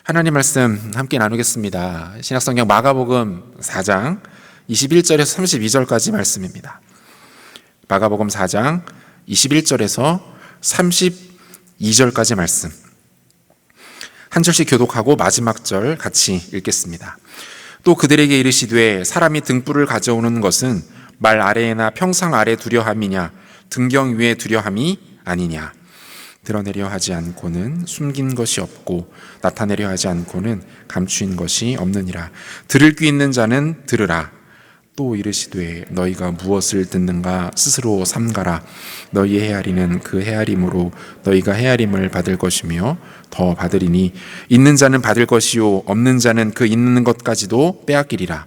하나님 말씀 함께 나누겠습니다. 신약성경 마가복음 4장 21절에서 32절까지 말씀입니다. 마가복음 4장 21절에서 32절까지 말씀, 한 절씩 교독하고 마지막 절 같이 읽겠습니다. 또 그들에게 이르시되 사람이 등불을 가져오는 것은 말 아래에나 평상 아래 두려함이냐 등경 위에 두려함이 아니냐. 드러내려 하지 않고는 숨긴 것이 없고 나타내려 하지 않고는 감추인 것이 없느니라. 들을 귀 있는 자는 들으라. 또 이르시되 너희가 무엇을 듣는가 스스로 삼가라. 너희의 헤아리는 그 헤아림으로 너희가 헤아림을 받을 것이며 더 받으리니 있는 자는 받을 것이요 없는 자는 그 있는 것까지도 빼앗기리라.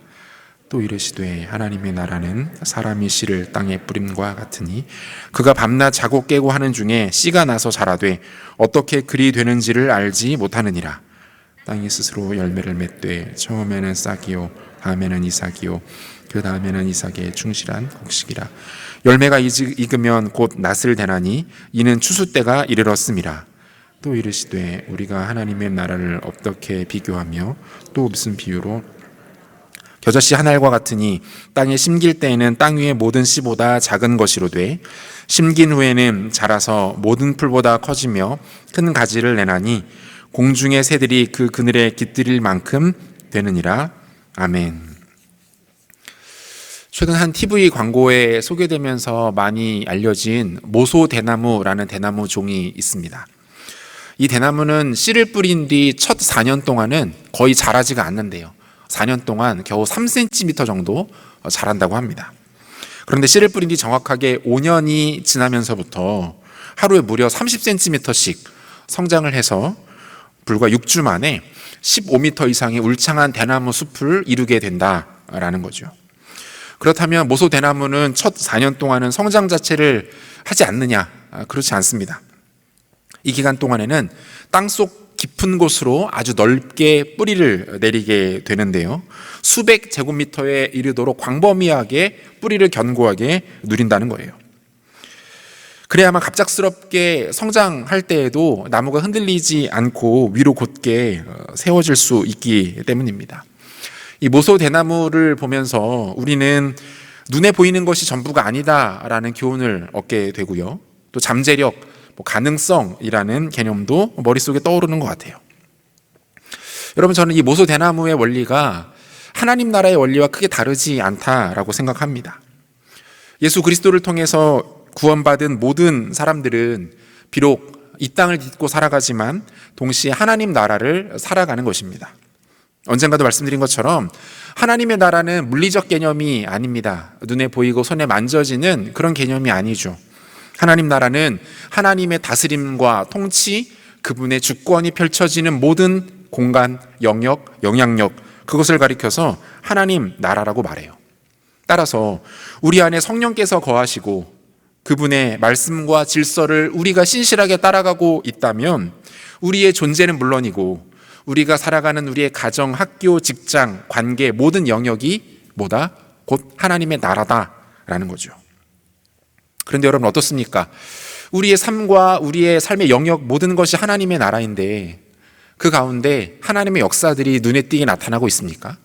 또 이르시되 하나님의 나라는 사람이 씨를 땅에 뿌림과 같으니 그가 밤낮 자고 깨고 하는 중에 씨가 나서 자라되 어떻게 그리 되는지를 알지 못하느니라. 땅이 스스로 열매를 맺되 처음에는 싹이요 다음에는 이삭이요 그 다음에는 이삭의 충실한 곡식이라. 열매가 익으면 곧 낫을 대나니 이는 추수 때가 이르렀음이라. 또 이르시되 우리가 하나님의 나라를 어떻게 비교하며 또 무슨 비유로 겨자씨 한 알과 같으니 땅에 심길 때에는 땅 위의 모든 씨보다 작은 것이로되 심긴 후에는 자라서 모든 풀보다 커지며 큰 가지를 내나니 공중의 새들이 그 그늘에 깃들일 만큼 되느니라. 아멘. 최근 한 TV 광고에 소개되면서 많이 알려진 모소 대나무라는 대나무 종이 있습니다. 이 대나무는 씨를 뿌린 뒤 첫 4년 동안은 거의 자라지가 않는데요. 4년 동안 겨우 3cm 정도 자란다고 합니다. 그런데 씨를 뿌린 뒤 정확하게 5년이 지나면서부터 하루에 무려 30cm씩 성장을 해서 불과 6주 만에 15m 이상의 울창한 대나무 숲을 이루게 된다라는 거죠. 그렇다면 모소 대나무는 첫 4년 동안은 성장 자체를 하지 않느냐? 그렇지 않습니다. 이 기간 동안에는 땅속 깊은 곳으로 아주 넓게 뿌리를 내리게 되는데요. 수백 제곱미터에 이르도록 광범위하게 뿌리를 견고하게 누린다는 거예요. 그래야만 갑작스럽게 성장할 때에도 나무가 흔들리지 않고 위로 곧게 세워질 수 있기 때문입니다. 이 모소 대나무를 보면서 우리는 눈에 보이는 것이 전부가 아니다라는 교훈을 얻게 되고요. 또 잠재력, 가능성이라는 개념도 머릿속에 떠오르는 것 같아요. 여러분, 저는 이 모소 대나무의 원리가 하나님 나라의 원리와 크게 다르지 않다라고 생각합니다. 예수 그리스도를 통해서 구원받은 모든 사람들은 비록 이 땅을 딛고 살아가지만 동시에 하나님 나라를 살아가는 것입니다. 언젠가도 말씀드린 것처럼 하나님의 나라는 물리적 개념이 아닙니다. 눈에 보이고 손에 만져지는 그런 개념이 아니죠. 하나님 나라는 하나님의 다스림과 통치, 그분의 주권이 펼쳐지는 모든 공간, 영역, 영향력, 그것을 가리켜서 하나님 나라라고 말해요. 따라서 우리 안에 성령께서 거하시고 그분의 말씀과 질서를 우리가 신실하게 따라가고 있다면 우리의 존재는 물론이고 우리가 살아가는 우리의 가정, 학교, 직장, 관계 모든 영역이 뭐다? 곧 하나님의 나라다라는 거죠. 그런데 여러분 어떻습니까? 우리의 삶과 우리의 삶의 영역 모든 것이 하나님의 나라인데 그 가운데 하나님의 역사들이 눈에 띄게 나타나고 있습니까?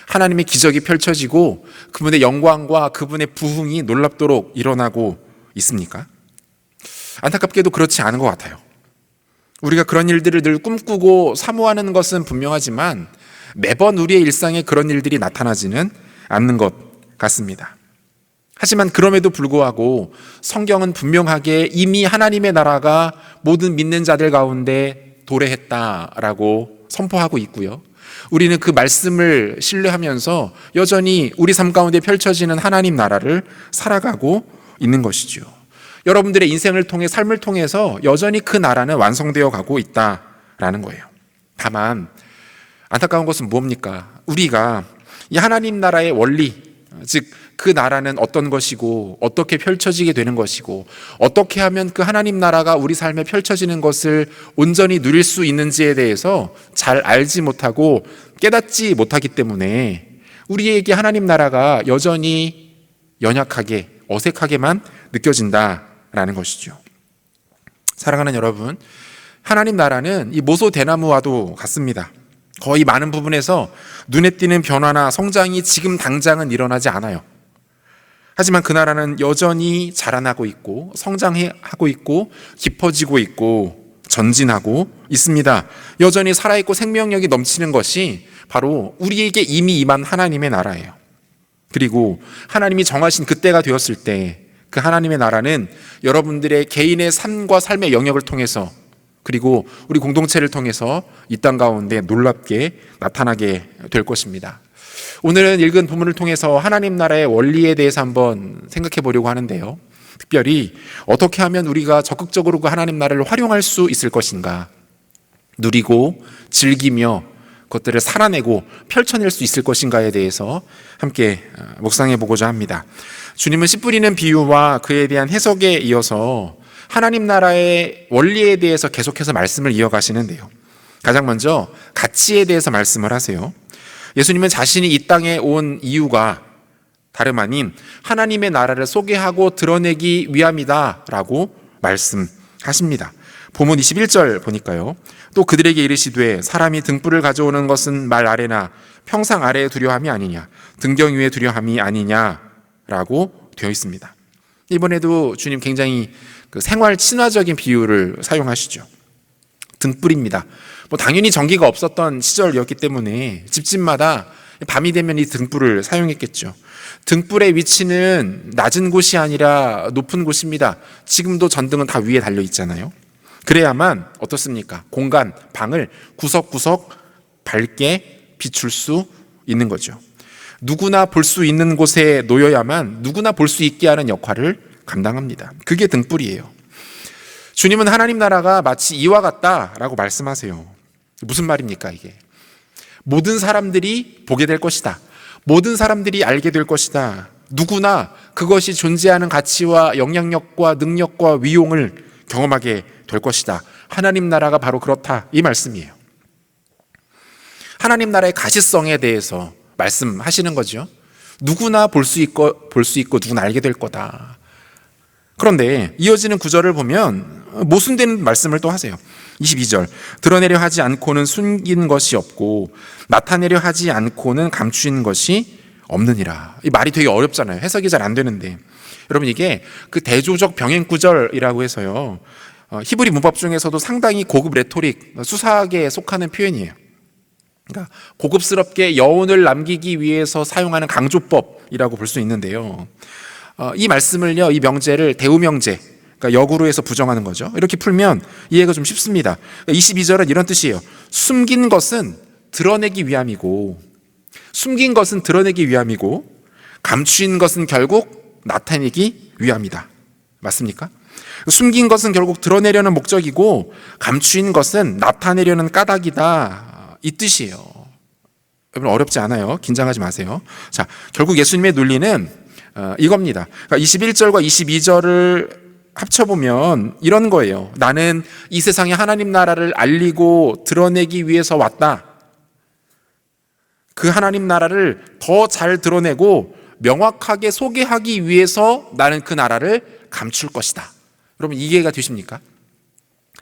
하나님의 기적이 펼쳐지고 그분의 영광과 그분의 부흥이 놀랍도록 일어나고 있습니까? 안타깝게도 그렇지 않은 것 같아요. 우리가 그런 일들을 늘 꿈꾸고 사모하는 것은 분명하지만 매번 우리의 일상에 그런 일들이 나타나지는 않는 것 같습니다. 하지만 그럼에도 불구하고 성경은 분명하게 이미 하나님의 나라가 모든 믿는 자들 가운데 도래했다라고 선포하고 있고요. 우리는 그 말씀을 신뢰하면서 여전히 우리 삶 가운데 펼쳐지는 하나님 나라를 살아가고 있는 것이죠. 여러분들의 인생을 통해 삶을 통해서 여전히 그 나라는 완성되어 가고 있다라는 거예요. 다만 안타까운 것은 뭡니까? 우리가 이 하나님 나라의 원리, 즉 그 나라는 어떤 것이고 어떻게 펼쳐지게 되는 것이고 어떻게 하면 그 하나님 나라가 우리 삶에 펼쳐지는 것을 온전히 누릴 수 있는지에 대해서 잘 알지 못하고 깨닫지 못하기 때문에 우리에게 하나님 나라가 여전히 연약하게 어색하게만 느껴진다라는 것이죠. 사랑하는 여러분, 하나님 나라는 이 모소 대나무와도 같습니다. 거의 많은 부분에서 눈에 띄는 변화나 성장이 지금 당장은 일어나지 않아요. 하지만 그 나라는 여전히 자라나고 있고 성장하고 있고 깊어지고 있고 전진하고 있습니다. 여전히 살아있고 생명력이 넘치는 것이 바로 우리에게 이미 임한 하나님의 나라예요. 그리고 하나님이 정하신 그때가 되었을 때 그 하나님의 나라는 여러분들의 개인의 삶과 삶의 영역을 통해서 그리고 우리 공동체를 통해서 이 땅 가운데 놀랍게 나타나게 될 것입니다. 오늘은 읽은 본문을 통해서 하나님 나라의 원리에 대해서 한번 생각해 보려고 하는데요. 특별히 어떻게 하면 우리가 적극적으로 그 하나님 나라를 활용할 수 있을 것인가, 누리고 즐기며 그것들을 살아내고 펼쳐낼 수 있을 것인가에 대해서 함께 묵상해 보고자 합니다. 주님은 씨 뿌리는 비유와 그에 대한 해석에 이어서 하나님 나라의 원리에 대해서 계속해서 말씀을 이어가시는데요. 가장 먼저 가치에 대해서 말씀을 하세요. 예수님은 자신이 이 땅에 온 이유가 다름 아닌 하나님의 나라를 소개하고 드러내기 위함이다라고 말씀하십니다. 본문 21절 보니까요. 또 그들에게 이르시되 사람이 등불을 가져오는 것은 말 아래나 평상 아래에 두려함이 아니냐, 등경 위에 두려함이 아니냐라고 되어 있습니다. 이번에도 주님 굉장히 그 생활 친화적인 비유를 사용하시죠. 등불입니다. 당연히 전기가 없었던 시절이었기 때문에 집집마다 밤이 되면 이 등불을 사용했겠죠. 등불의 위치는 낮은 곳이 아니라 높은 곳입니다. 지금도 전등은 다 위에 달려 있잖아요. 그래야만 어떻습니까? 공간, 방을 구석구석 밝게 비출 수 있는 거죠. 누구나 볼 수 있는 곳에 놓여야만 누구나 볼 수 있게 하는 역할을 감당합니다. 그게 등불이에요. 주님은 하나님 나라가 마치 이와 같다라고 말씀하세요. 무슨 말입니까 이게? 모든 사람들이 보게 될 것이다. 모든 사람들이 알게 될 것이다. 누구나 그것이 존재하는 가치와 영향력과 능력과 위용을 경험하게 될 것이다. 하나님 나라가 바로 그렇다. 이 말씀이에요. 하나님 나라의 가시성에 대해서 말씀하시는 거죠. 누구나 볼 수 있고 누구나 알게 될 거다. 그런데 이어지는 구절을 보면 모순되는 말씀을 또 하세요. 22절 드러내려 하지 않고는 숨긴 것이 없고 나타내려 하지 않고는 감추인 것이 없느니라. 이 말이 되게 어렵잖아요. 해석이 잘 안 되는데 여러분 이게 그 대조적 병행 구절이라고 해서요. 히브리 문법 중에서도 상당히 고급 레토릭, 수사학에 속하는 표현이에요. 그러니까 고급스럽게 여운을 남기기 위해서 사용하는 강조법이라고 볼 수 있는데요. 이 말씀을요, 이 명제를 대우명제, 그러니까 역으로 해서 부정하는 거죠. 이렇게 풀면 이해가 좀 쉽습니다. 22절은 이런 뜻이에요. 숨긴 것은 드러내기 위함이고, 숨긴 것은 드러내기 위함이고, 감추인 것은 결국 나타내기 위함이다. 맞습니까? 숨긴 것은 결국 드러내려는 목적이고, 감추인 것은 나타내려는 까닭이다. 이 뜻이에요. 여러분 어렵지 않아요. 긴장하지 마세요. 자, 결국 예수님의 논리는 이겁니다. 그러니까 21절과 22절을 합쳐보면 이런 거예요. 나는 이 세상에 하나님 나라를 알리고 드러내기 위해서 왔다. 그 하나님 나라를 더 잘 드러내고 명확하게 소개하기 위해서 나는 그 나라를 감출 것이다. 여러분 이해가 되십니까?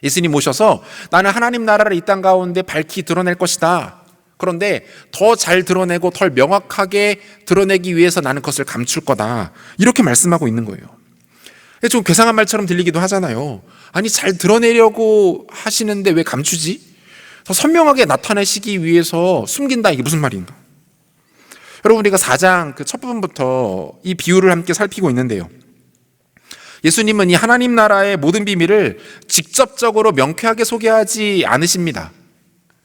예수님 오셔서 나는 하나님 나라를 이 땅 가운데 밝히 드러낼 것이다. 그런데 더 잘 드러내고 더 명확하게 드러내기 위해서 나는 그것을 감출 거다. 이렇게 말씀하고 있는 거예요. 좀 괴상한 말처럼 들리기도 하잖아요. 아니 잘 드러내려고 하시는데 왜 감추지? 더 선명하게 나타내시기 위해서 숨긴다. 이게 무슨 말인가? 여러분 우리가 4장 그 첫 부분부터 이 비유를 함께 살피고 있는데요. 예수님은 이 하나님 나라의 모든 비밀을 직접적으로 명쾌하게 소개하지 않으십니다.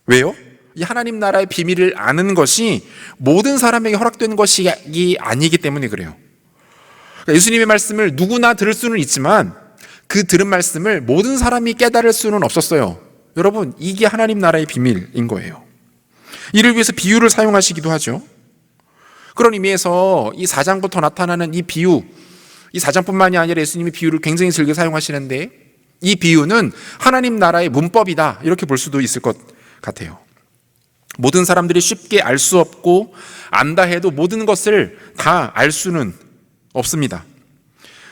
왜요? 이 하나님 나라의 비밀을 아는 것이 모든 사람에게 허락된 것이 아니기 때문에 그래요. 그러니까 예수님의 말씀을 누구나 들을 수는 있지만 그 들은 말씀을 모든 사람이 깨달을 수는 없었어요. 여러분 이게 하나님 나라의 비밀인 거예요. 이를 위해서 비유를 사용하시기도 하죠. 그런 의미에서 이 4장부터 나타나는 이 비유, 이 4장뿐만이 아니라 예수님이 비유를 굉장히 즐겨 사용하시는데 이 비유는 하나님 나라의 문법이다 이렇게 볼 수도 있을 것 같아요. 모든 사람들이 쉽게 알 수 없고 안다 해도 모든 것을 다 알 수는 없습니다.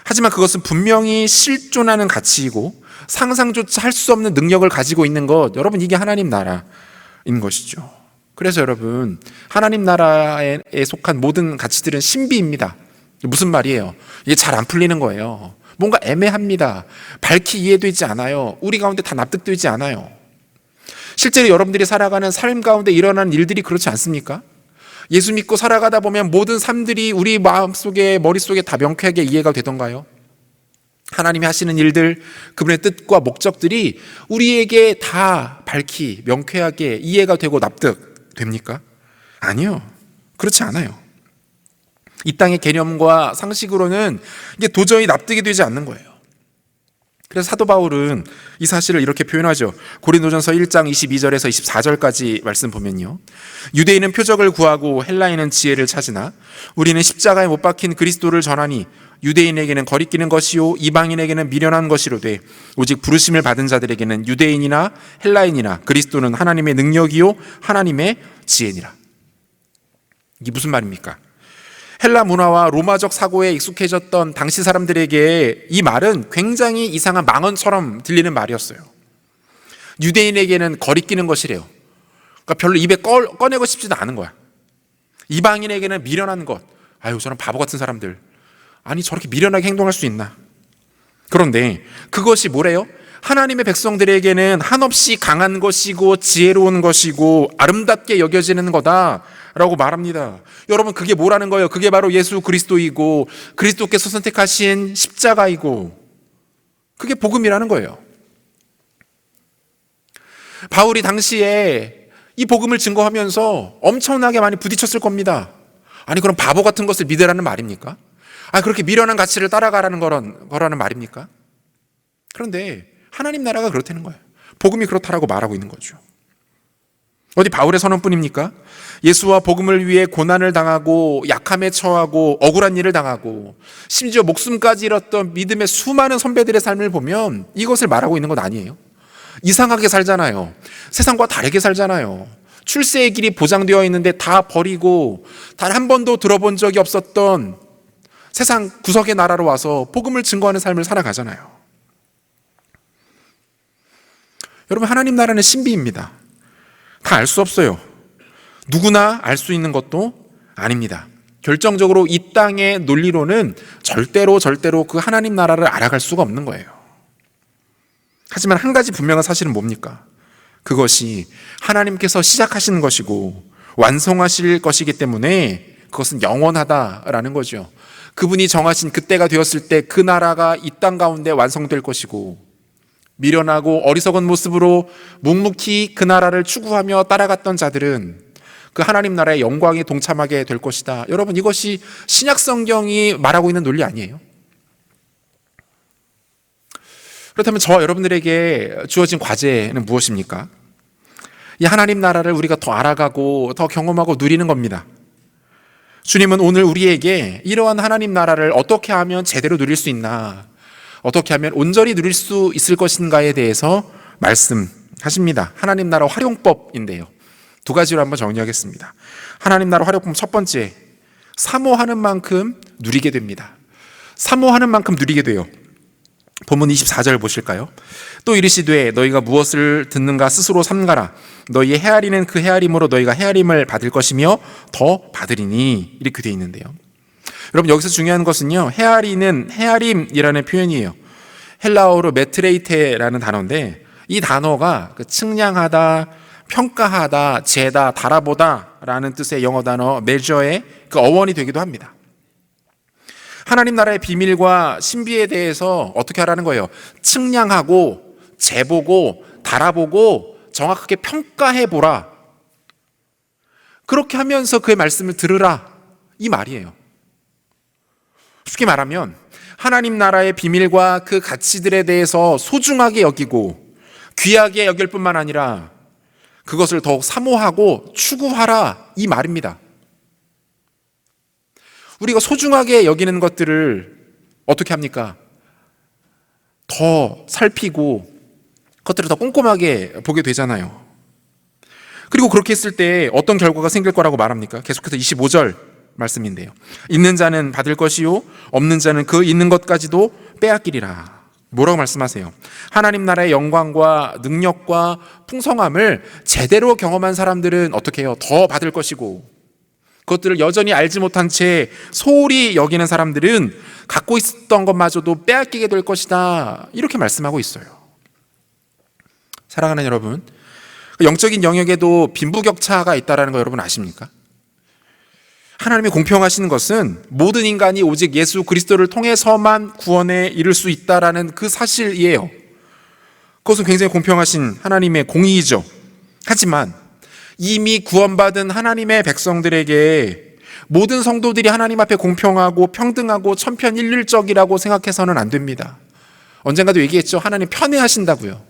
하지만 그것은 분명히 실존하는 가치이고 상상조차 할 수 없는 능력을 가지고 있는 것, 여러분 이게 하나님 나라인 것이죠. 그래서 여러분, 하나님 나라에 속한 모든 가치들은 신비입니다. 무슨 말이에요? 이게 잘 안 풀리는 거예요. 뭔가 애매합니다. 밝히 이해되지 않아요. 우리 가운데 다 납득되지 않아요. 실제로 여러분들이 살아가는 삶 가운데 일어나는 일들이 그렇지 않습니까? 예수 믿고 살아가다 보면 모든 삶들이 우리 마음속에, 머릿속에 다 명쾌하게 이해가 되던가요? 하나님이 하시는 일들, 그분의 뜻과 목적들이 우리에게 다 밝히 명쾌하게 이해가 되고 납득됩니까? 아니요. 그렇지 않아요. 이 땅의 개념과 상식으로는 이게 도저히 납득이 되지 않는 거예요. 그래서 사도 바울은 이 사실을 이렇게 표현하죠. 고린도전서 1장 22절에서 24절까지 말씀 보면요, 유대인은 표적을 구하고 헬라인은 지혜를 찾으나 우리는 십자가에 못 박힌 그리스도를 전하니 유대인에게는 거리끼는 것이요 이방인에게는 미련한 것이로되 오직 부르심을 받은 자들에게는 유대인이나 헬라인이나 그리스도는 하나님의 능력이요 하나님의 지혜니라. 이게 무슨 말입니까? 헬라 문화와 로마적 사고에 익숙해졌던 당시 사람들에게 이 말은 굉장히 이상한 망언처럼 들리는 말이었어요. 유대인에게는 거리끼는 것이래요. 그러니까 별로 입에 꺼내고 싶지도 않은 거야. 이방인에게는 미련한 것. 아유, 저런 바보 같은 사람들. 아니, 저렇게 미련하게 행동할 수 있나? 그런데 그것이 뭐래요? 하나님의 백성들에게는 한없이 강한 것이고 지혜로운 것이고 아름답게 여겨지는 거다라고 말합니다. 여러분, 그게 뭐라는 거예요? 그게 바로 예수 그리스도이고 그리스도께서 선택하신 십자가이고 그게 복음이라는 거예요. 바울이 당시에 이 복음을 증거하면서 엄청나게 많이 부딪혔을 겁니다. 아니, 그럼 바보 같은 것을 믿으라는 말입니까? 그렇게 미련한 가치를 따라가라는 거라는 말입니까? 그런데 하나님 나라가 그렇다는 거예요. 복음이 그렇다라고 말하고 있는 거죠. 어디 바울의 선언뿐입니까? 예수와 복음을 위해 고난을 당하고 약함에 처하고 억울한 일을 당하고 심지어 목숨까지 잃었던 믿음의 수많은 선배들의 삶을 보면 이것을 말하고 있는 건 아니에요. 이상하게 살잖아요. 세상과 다르게 살잖아요. 출세의 길이 보장되어 있는데 다 버리고 단 한 번도 들어본 적이 없었던 세상 구석의 나라로 와서 복음을 증거하는 삶을 살아가잖아요. 여러분, 하나님 나라는 신비입니다. 다 알 수 없어요. 누구나 알 수 있는 것도 아닙니다. 결정적으로 이 땅의 논리로는 절대로 그 하나님 나라를 알아갈 수가 없는 거예요. 하지만 한 가지 분명한 사실은 뭡니까? 그것이 하나님께서 시작하시는 것이고 완성하실 것이기 때문에 그것은 영원하다라는 거죠. 그분이 정하신 그때가 되었을 때 그 나라가 이 땅 가운데 완성될 것이고 미련하고 어리석은 모습으로 묵묵히 그 나라를 추구하며 따라갔던 자들은 그 하나님 나라의 영광에 동참하게 될 것이다. 여러분, 이것이 신약 성경이 말하고 있는 논리 아니에요? 그렇다면 저와 여러분들에게 주어진 과제는 무엇입니까? 이 하나님 나라를 우리가 더 알아가고 더 경험하고 누리는 겁니다. 주님은 오늘 우리에게 이러한 하나님 나라를 어떻게 하면 제대로 누릴 수 있나, 어떻게 하면 온전히 누릴 수 있을 것인가에 대해서 말씀하십니다. 하나님 나라 활용법인데요, 두 가지로 한번 정리하겠습니다. 하나님 나라 활용법 첫 번째, 사모하는 만큼 누리게 됩니다. 사모하는 만큼 누리게 돼요. 본문 24절 보실까요? 또 이르시되 너희가 무엇을 듣는가 스스로 삼가라. 너희의 헤아리는 그 헤아림으로 너희가 헤아림을 받을 것이며 더 받으리니, 이렇게 되어 있는데요. 여러분, 여기서 중요한 것은요, 헤아리는 헤아림이라는 표현이에요. 헬라어로 메트레이테라는 단어인데 이 단어가 측량하다, 평가하다, 재다, 달아보다 라는 뜻의 영어 단어 measure의 그 어원이 되기도 합니다. 하나님 나라의 비밀과 신비에 대해서 어떻게 하라는 거예요? 측량하고 재보고 달아보고 정확하게 평가해보라. 그렇게 하면서 그의 말씀을 들으라, 이 말이에요. 쉽게 말하면 하나님 나라의 비밀과 그 가치들에 대해서 소중하게 여기고 귀하게 여길 뿐만 아니라 그것을 더욱 사모하고 추구하라, 이 말입니다. 우리가 소중하게 여기는 것들을 어떻게 합니까? 더 살피고 그것들을 더 꼼꼼하게 보게 되잖아요. 그리고 그렇게 했을 때 어떤 결과가 생길 거라고 말합니까? 계속해서 25절 말씀인데요. 있는 자는 받을 것이요 없는 자는 그 있는 것까지도 빼앗기리라. 뭐라고 말씀하세요? 하나님 나라의 영광과 능력과 풍성함을 제대로 경험한 사람들은 어떻게 해요? 더 받을 것이고, 그것들을 여전히 알지 못한 채 소홀히 여기는 사람들은 갖고 있었던 것마저도 빼앗기게 될 것이다, 이렇게 말씀하고 있어요. 사랑하는 여러분, 영적인 영역에도 빈부격차가 있다는 거 여러분 아십니까? 하나님이 공평하신 것은 모든 인간이 오직 예수 그리스도를 통해서만 구원에 이를 수 있다라는 그 사실이에요. 그것은 굉장히 공평하신 하나님의 공의이죠. 하지만 이미 구원받은 하나님의 백성들에게 모든 성도들이 하나님 앞에 공평하고 평등하고 천편일률적이라고 생각해서는 안 됩니다. 언젠가도 얘기했죠. 하나님 편애하신다고요.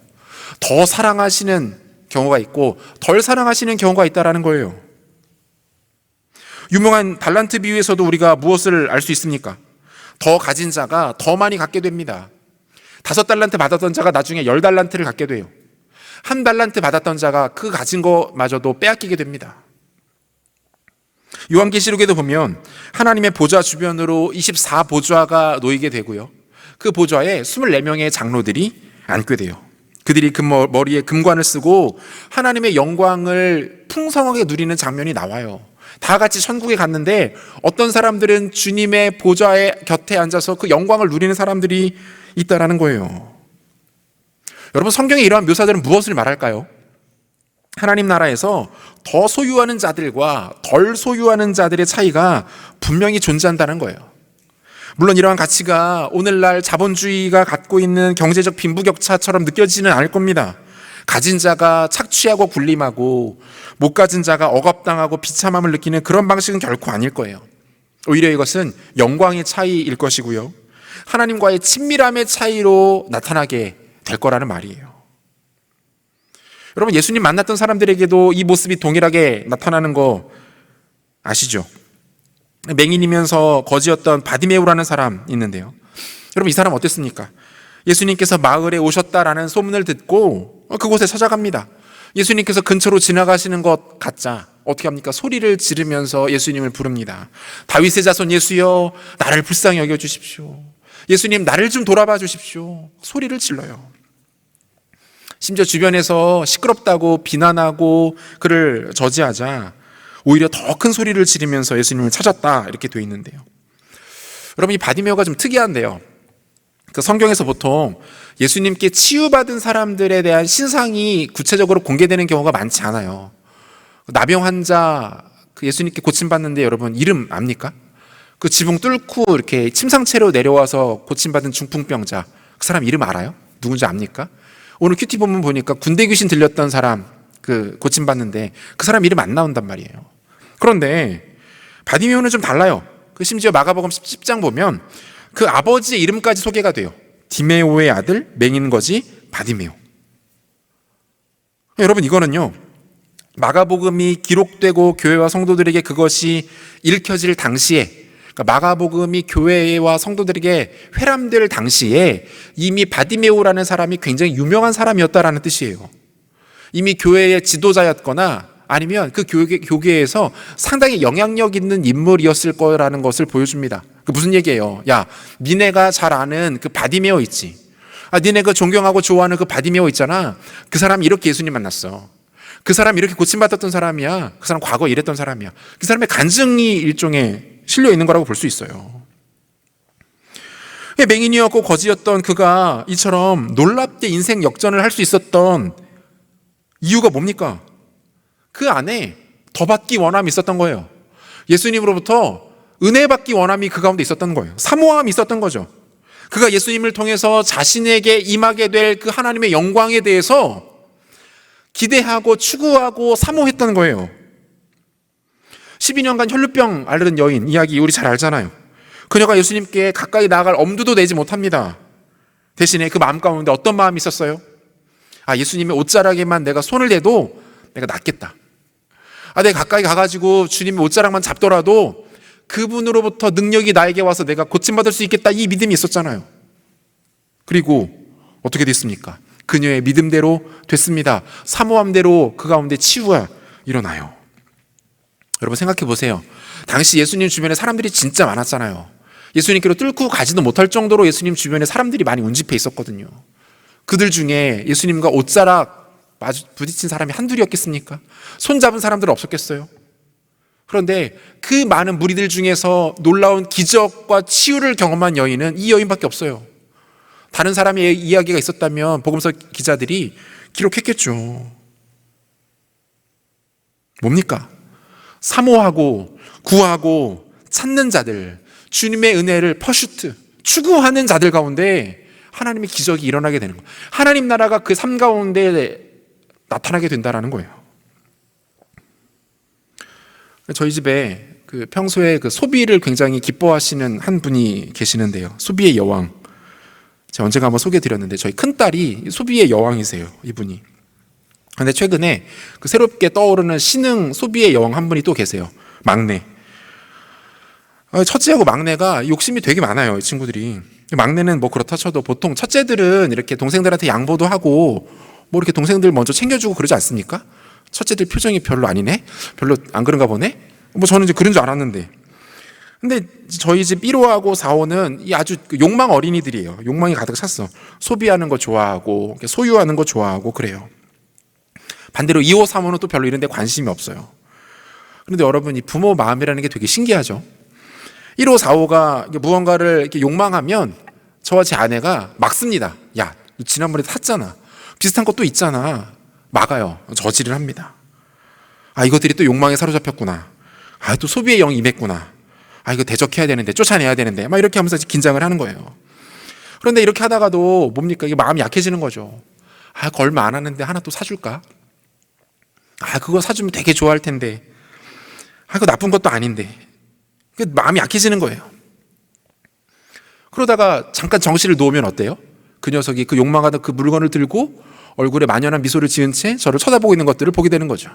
더 사랑하시는 경우가 있고 덜 사랑하시는 경우가 있다는 거예요. 유명한 달란트 비유에서도 우리가 무엇을 알 수 있습니까? 더 가진 자가 더 많이 갖게 됩니다. 5달란트 받았던 자가 나중에 10달란트를 갖게 돼요. 1달란트 받았던 자가 그 가진 것마저도 빼앗기게 됩니다. 요한계시록에도 보면 하나님의 보좌 주변으로 24보좌가 놓이게 되고요, 그 보좌에 24명의 장로들이 앉게 돼요. 그들이 머리에 금관을 쓰고 하나님의 영광을 풍성하게 누리는 장면이 나와요. 다 같이 천국에 갔는데 어떤 사람들은 주님의 보좌의 곁에 앉아서 그 영광을 누리는 사람들이 있다라는 거예요. 여러분, 성경의 이러한 묘사들은 무엇을 말할까요? 하나님 나라에서 더 소유하는 자들과 덜 소유하는 자들의 차이가 분명히 존재한다는 거예요. 물론 이러한 가치가 오늘날 자본주의가 갖고 있는 경제적 빈부격차처럼 느껴지지는 않을 겁니다. 가진 자가 착취하고 군림하고 못 가진 자가 억압당하고 비참함을 느끼는 그런 방식은 결코 아닐 거예요. 오히려 이것은 영광의 차이일 것이고요, 하나님과의 친밀함의 차이로 나타나게 될 거라는 말이에요. 여러분, 예수님 만났던 사람들에게도 이 모습이 동일하게 나타나는 거 아시죠? 맹인이면서 거지였던 바디메오라는 사람 있는데요, 여러분, 이 사람 어땠습니까? 예수님께서 마을에 오셨다라는 소문을 듣고 그곳에 찾아갑니다. 예수님께서 근처로 지나가시는 것 같자 어떻게 합니까? 소리를 지르면서 예수님을 부릅니다. 다윗의 자손 예수여, 나를 불쌍히 여겨주십시오. 예수님, 나를 좀 돌아봐 주십시오. 소리를 질러요. 심지어 주변에서 시끄럽다고 비난하고 그를 저지하자 오히려 더 큰 소리를 지르면서 예수님을 찾았다, 이렇게 되어 있는데요. 여러분, 이 바디메오가 좀 특이한데요, 그 성경에서 보통 예수님께 치유받은 사람들에 대한 신상이 구체적으로 공개되는 경우가 많지 않아요. 나병 환자 그 예수님께 고침받는데 여러분 이름 압니까? 그 지붕 뚫고 이렇게 침상채로 내려와서 고침받은 중풍병자, 그 사람 이름 알아요? 누군지 압니까? 오늘 큐티 본문 보니까 군대 귀신 들렸던 사람 그 고침받는데 그 사람 이름 안 나온단 말이에요. 그런데 바디메오는 좀 달라요. 그 심지어 마가복음 10장 보면 그 아버지의 이름까지 소개가 돼요. 디메오의 아들 맹인 거지 바디메오. 여러분, 이거는요, 마가복음이 기록되고 교회와 성도들에게 그것이 읽혀질 당시에, 그러니까 마가복음이 교회와 성도들에게 회람될 당시에 이미 바디메오라는 사람이 굉장히 유명한 사람이었다라는 뜻이에요. 이미 교회의 지도자였거나 아니면 그 교계에서 상당히 영향력 있는 인물이었을 거라는 것을 보여줍니다. 그 무슨 얘기예요? 야, 니네가 잘 아는 그 바디메오 있지? 니네가 존경하고 좋아하는 그 바디메오 있잖아. 그 사람이 이렇게 예수님 만났어. 그 사람이 이렇게 고침받았던 사람이야. 그 사람 과거에 이랬던 사람이야. 그 사람의 간증이 일종의 실려 있는 거라고 볼 수 있어요. 맹인이었고 거지였던 그가 이처럼 놀랍게 인생 역전을 할 수 있었던 이유가 뭡니까? 그 안에 더 받기 원함이 있었던 거예요. 예수님으로부터 은혜 받기 원함이 그 가운데 있었던 거예요. 사모함이 있었던 거죠. 그가 예수님을 통해서 자신에게 임하게 될 그 하나님의 영광에 대해서 기대하고 추구하고 사모했던 거예요. 12년간 혈루병 앓는 여인 이야기 우리 잘 알잖아요. 그녀가 예수님께 가까이 나아갈 엄두도 내지 못합니다. 대신에 그 마음 가운데 어떤 마음이 있었어요? 예수님의 옷자락에만 내가 손을 대도 내가 낫겠다. 내가 가까이 가가지고 주님의 옷자락만 잡더라도 그분으로부터 능력이 나에게 와서 내가 고침받을 수 있겠다, 이 믿음이 있었잖아요. 그리고 어떻게 됐습니까? 그녀의 믿음대로 됐습니다. 사모함대로 그 가운데 치유가 일어나요. 여러분 생각해 보세요. 당시 예수님 주변에 사람들이 진짜 많았잖아요. 예수님께로 뚫고 가지도 못할 정도로 예수님 주변에 사람들이 많이 운집해 있었거든요. 그들 중에 예수님과 옷자락 부딪힌 사람이 한둘이었겠습니까? 손잡은 사람들은 없었겠어요? 그런데 그 많은 무리들 중에서 놀라운 기적과 치유를 경험한 여인은 이 여인밖에 없어요. 다른 사람의 이야기가 있었다면 복음서 기자들이 기록했겠죠. 뭡니까? 사모하고 구하고 찾는 자들, 주님의 은혜를 퍼슈트, 추구하는 자들 가운데 하나님의 기적이 일어나게 되는 거예요. 하나님 나라가 그 삶 가운데 나타나게 된다는 거예요. 저희 집에 평소에 소비를 굉장히 기뻐하시는 한 분이 계시는데요. 소비의 여왕. 제가 언젠가 한번 소개해드렸는데 저희 큰딸이 소비의 여왕이세요. 이분이. 그런데 최근에 새롭게 떠오르는 신흥 소비의 여왕 한 분이 또 계세요. 막내. 첫째하고 막내가 욕심이 되게 많아요. 이 친구들이. 막내는 뭐 그렇다 쳐도 보통 첫째들은 이렇게 동생들한테 양보도 하고 뭐 이렇게 동생들 먼저 챙겨주고 그러지 않습니까? 첫째들 표정이 별로 아니네? 별로 안 그런가 보네? 뭐 저는 이제 그런 줄 알았는데. 근데 저희 집 1호하고 4호는 이 아주 욕망 어린이들이에요. 욕망이 가득 찼어. 소비하는 거 좋아하고, 소유하는 거 좋아하고 그래요. 반대로 2호, 3호는 또 별로 이런 데 관심이 없어요. 그런데 여러분, 이 부모 마음이라는 게 되게 신기하죠? 1호, 4호가 무언가를 이렇게 욕망하면 저와 제 아내가 막습니다. 야, 너 지난번에 샀잖아. 비슷한 것도 있잖아. 막아요. 저지를 합니다. 아, 이것들이 또 욕망에 사로잡혔구나. 아, 또 소비의 영이 임했구나. 아, 이거 대적해야 되는데, 쫓아내야 되는데, 막 이렇게 하면서 긴장을 하는 거예요. 그런데 이렇게 하다가도 뭡니까? 이게 마음이 약해지는 거죠. 아, 얼마 안 하는데 하나 또 사줄까? 아, 그거 사주면 되게 좋아할 텐데. 아, 그거 나쁜 것도 아닌데. 마음이 약해지는 거예요. 그러다가 잠깐 정신을 놓으면 어때요? 그 녀석이 그 욕망하던 그 물건을 들고 얼굴에 만연한 미소를 지은 채 저를 쳐다보고 있는 것들을 보게 되는 거죠.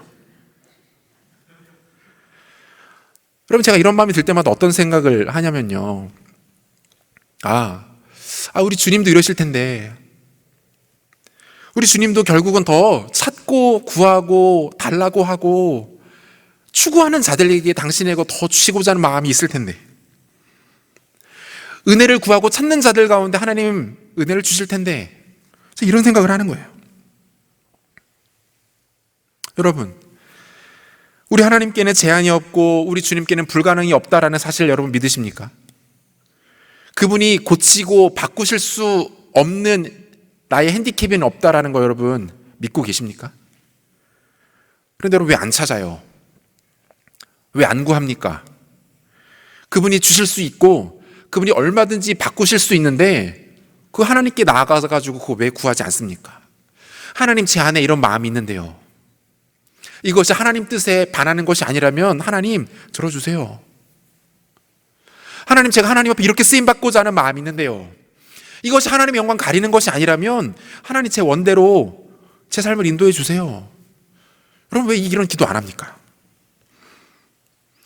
그럼 제가 이런 마음이 들 때마다 어떤 생각을 하냐면요. 우리 주님도 이러실 텐데, 우리 주님도 결국은 더 찾고 구하고 달라고 하고 추구하는 자들에게 당신에게 더 주시고자 하는 마음이 있을 텐데, 은혜를 구하고 찾는 자들 가운데 하나님 은혜를 주실 텐데, 이런 생각을 하는 거예요. 여러분, 우리 하나님께는 제한이 없고 우리 주님께는 불가능이 없다라는 사실 여러분 믿으십니까? 그분이 고치고 바꾸실 수 없는 나의 핸디캡은 없다라는 거 여러분 믿고 계십니까? 그런데 여러분 왜 안 찾아요? 왜 안 구합니까? 그분이 주실 수 있고 그분이 얼마든지 바꾸실 수 있는데 그 하나님께 나아가서 가지고 그거 왜 구하지 않습니까? 하나님 제 안에 이런 마음이 있는데요. 이것이 하나님 뜻에 반하는 것이 아니라면 하나님 들어주세요. 하나님 제가 하나님 앞에 이렇게 쓰임받고자 하는 마음이 있는데요. 이것이 하나님의 영광 가리는 것이 아니라면 하나님 제 원대로 제 삶을 인도해 주세요. 여러분 왜 이런 기도 안 합니까?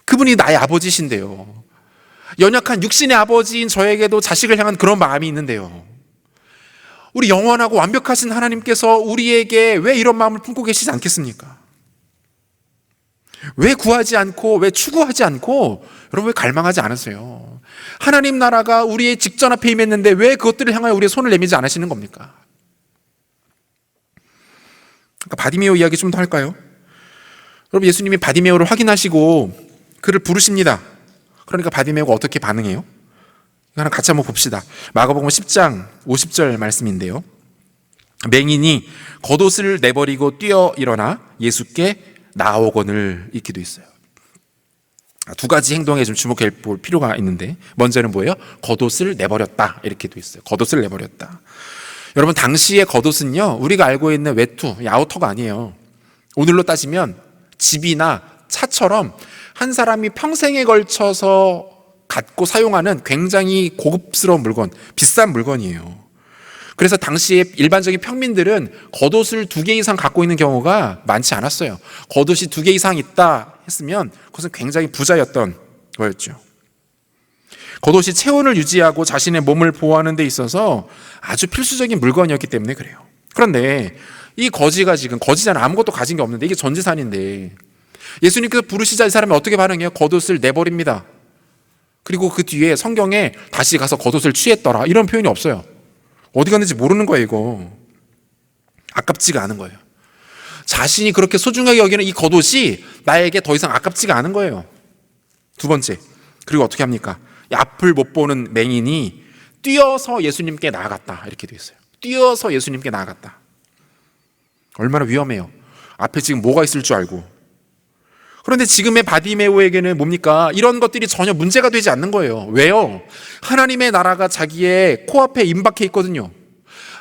그분이 나의 아버지신데요. 연약한 육신의 아버지인 저에게도 자식을 향한 그런 마음이 있는데요. 우리 영원하고 완벽하신 하나님께서 우리에게 왜 이런 마음을 품고 계시지 않겠습니까? 왜 구하지 않고 왜 추구하지 않고 여러분 왜 갈망하지 않으세요? 하나님 나라가 우리의 직전 앞에 임했는데 왜 그것들을 향하여 우리의 손을 내밀지 않으시는 겁니까? 바디메오 이야기 좀 더 할까요? 여러분 예수님이 바디메오를 확인하시고 그를 부르십니다. 그러니까 바디메오가 어떻게 반응해요? 이거 하나 같이 한번 봅시다. 마가복음 10장 50절 말씀인데요. 맹인이 겉옷을 내버리고 뛰어 일어나 예수께 나오거늘 이렇게 돼 있어요. 두 가지 행동에 좀 주목해 볼 필요가 있는데 먼저는 뭐예요? 겉옷을 내버렸다 이렇게 돼 있어요. 겉옷을 내버렸다. 여러분 당시의 겉옷은요 우리가 알고 있는 외투, 아우터가 아니에요. 오늘로 따지면 집이나 차처럼 한 사람이 평생에 걸쳐서 갖고 사용하는 굉장히 고급스러운 물건, 비싼 물건이에요. 그래서 당시에 일반적인 평민들은 겉옷을 2개 이상 갖고 있는 경우가 많지 않았어요. 겉옷이 2개 이상 있다 했으면 그것은 굉장히 부자였던 거였죠. 겉옷이 체온을 유지하고 자신의 몸을 보호하는 데 있어서 아주 필수적인 물건이었기 때문에 그래요. 그런데 이 거지가 지금 거지잖아. 아무것도 가진 게 없는데 이게 전재산인데 예수님께서 부르시자 이 사람이 어떻게 반응해요? 겉옷을 내버립니다. 그리고 그 뒤에 성경에 다시 가서 겉옷을 취했더라 이런 표현이 없어요. 어디 갔는지 모르는 거예요. 이거 아깝지가 않은 거예요. 자신이 그렇게 소중하게 여기는 이 겉옷이 나에게 더 이상 아깝지가 않은 거예요. 두 번째, 그리고 어떻게 합니까? 이 앞을 못 보는 맹인이 뛰어서 예수님께 나아갔다 이렇게 되어 있어요. 뛰어서 예수님께 나아갔다. 얼마나 위험해요. 앞에 지금 뭐가 있을 줄 알고. 그런데 지금의 바디메오에게는 뭡니까? 이런 것들이 전혀 문제가 되지 않는 거예요. 왜요? 하나님의 나라가 자기의 코앞에 임박해 있거든요.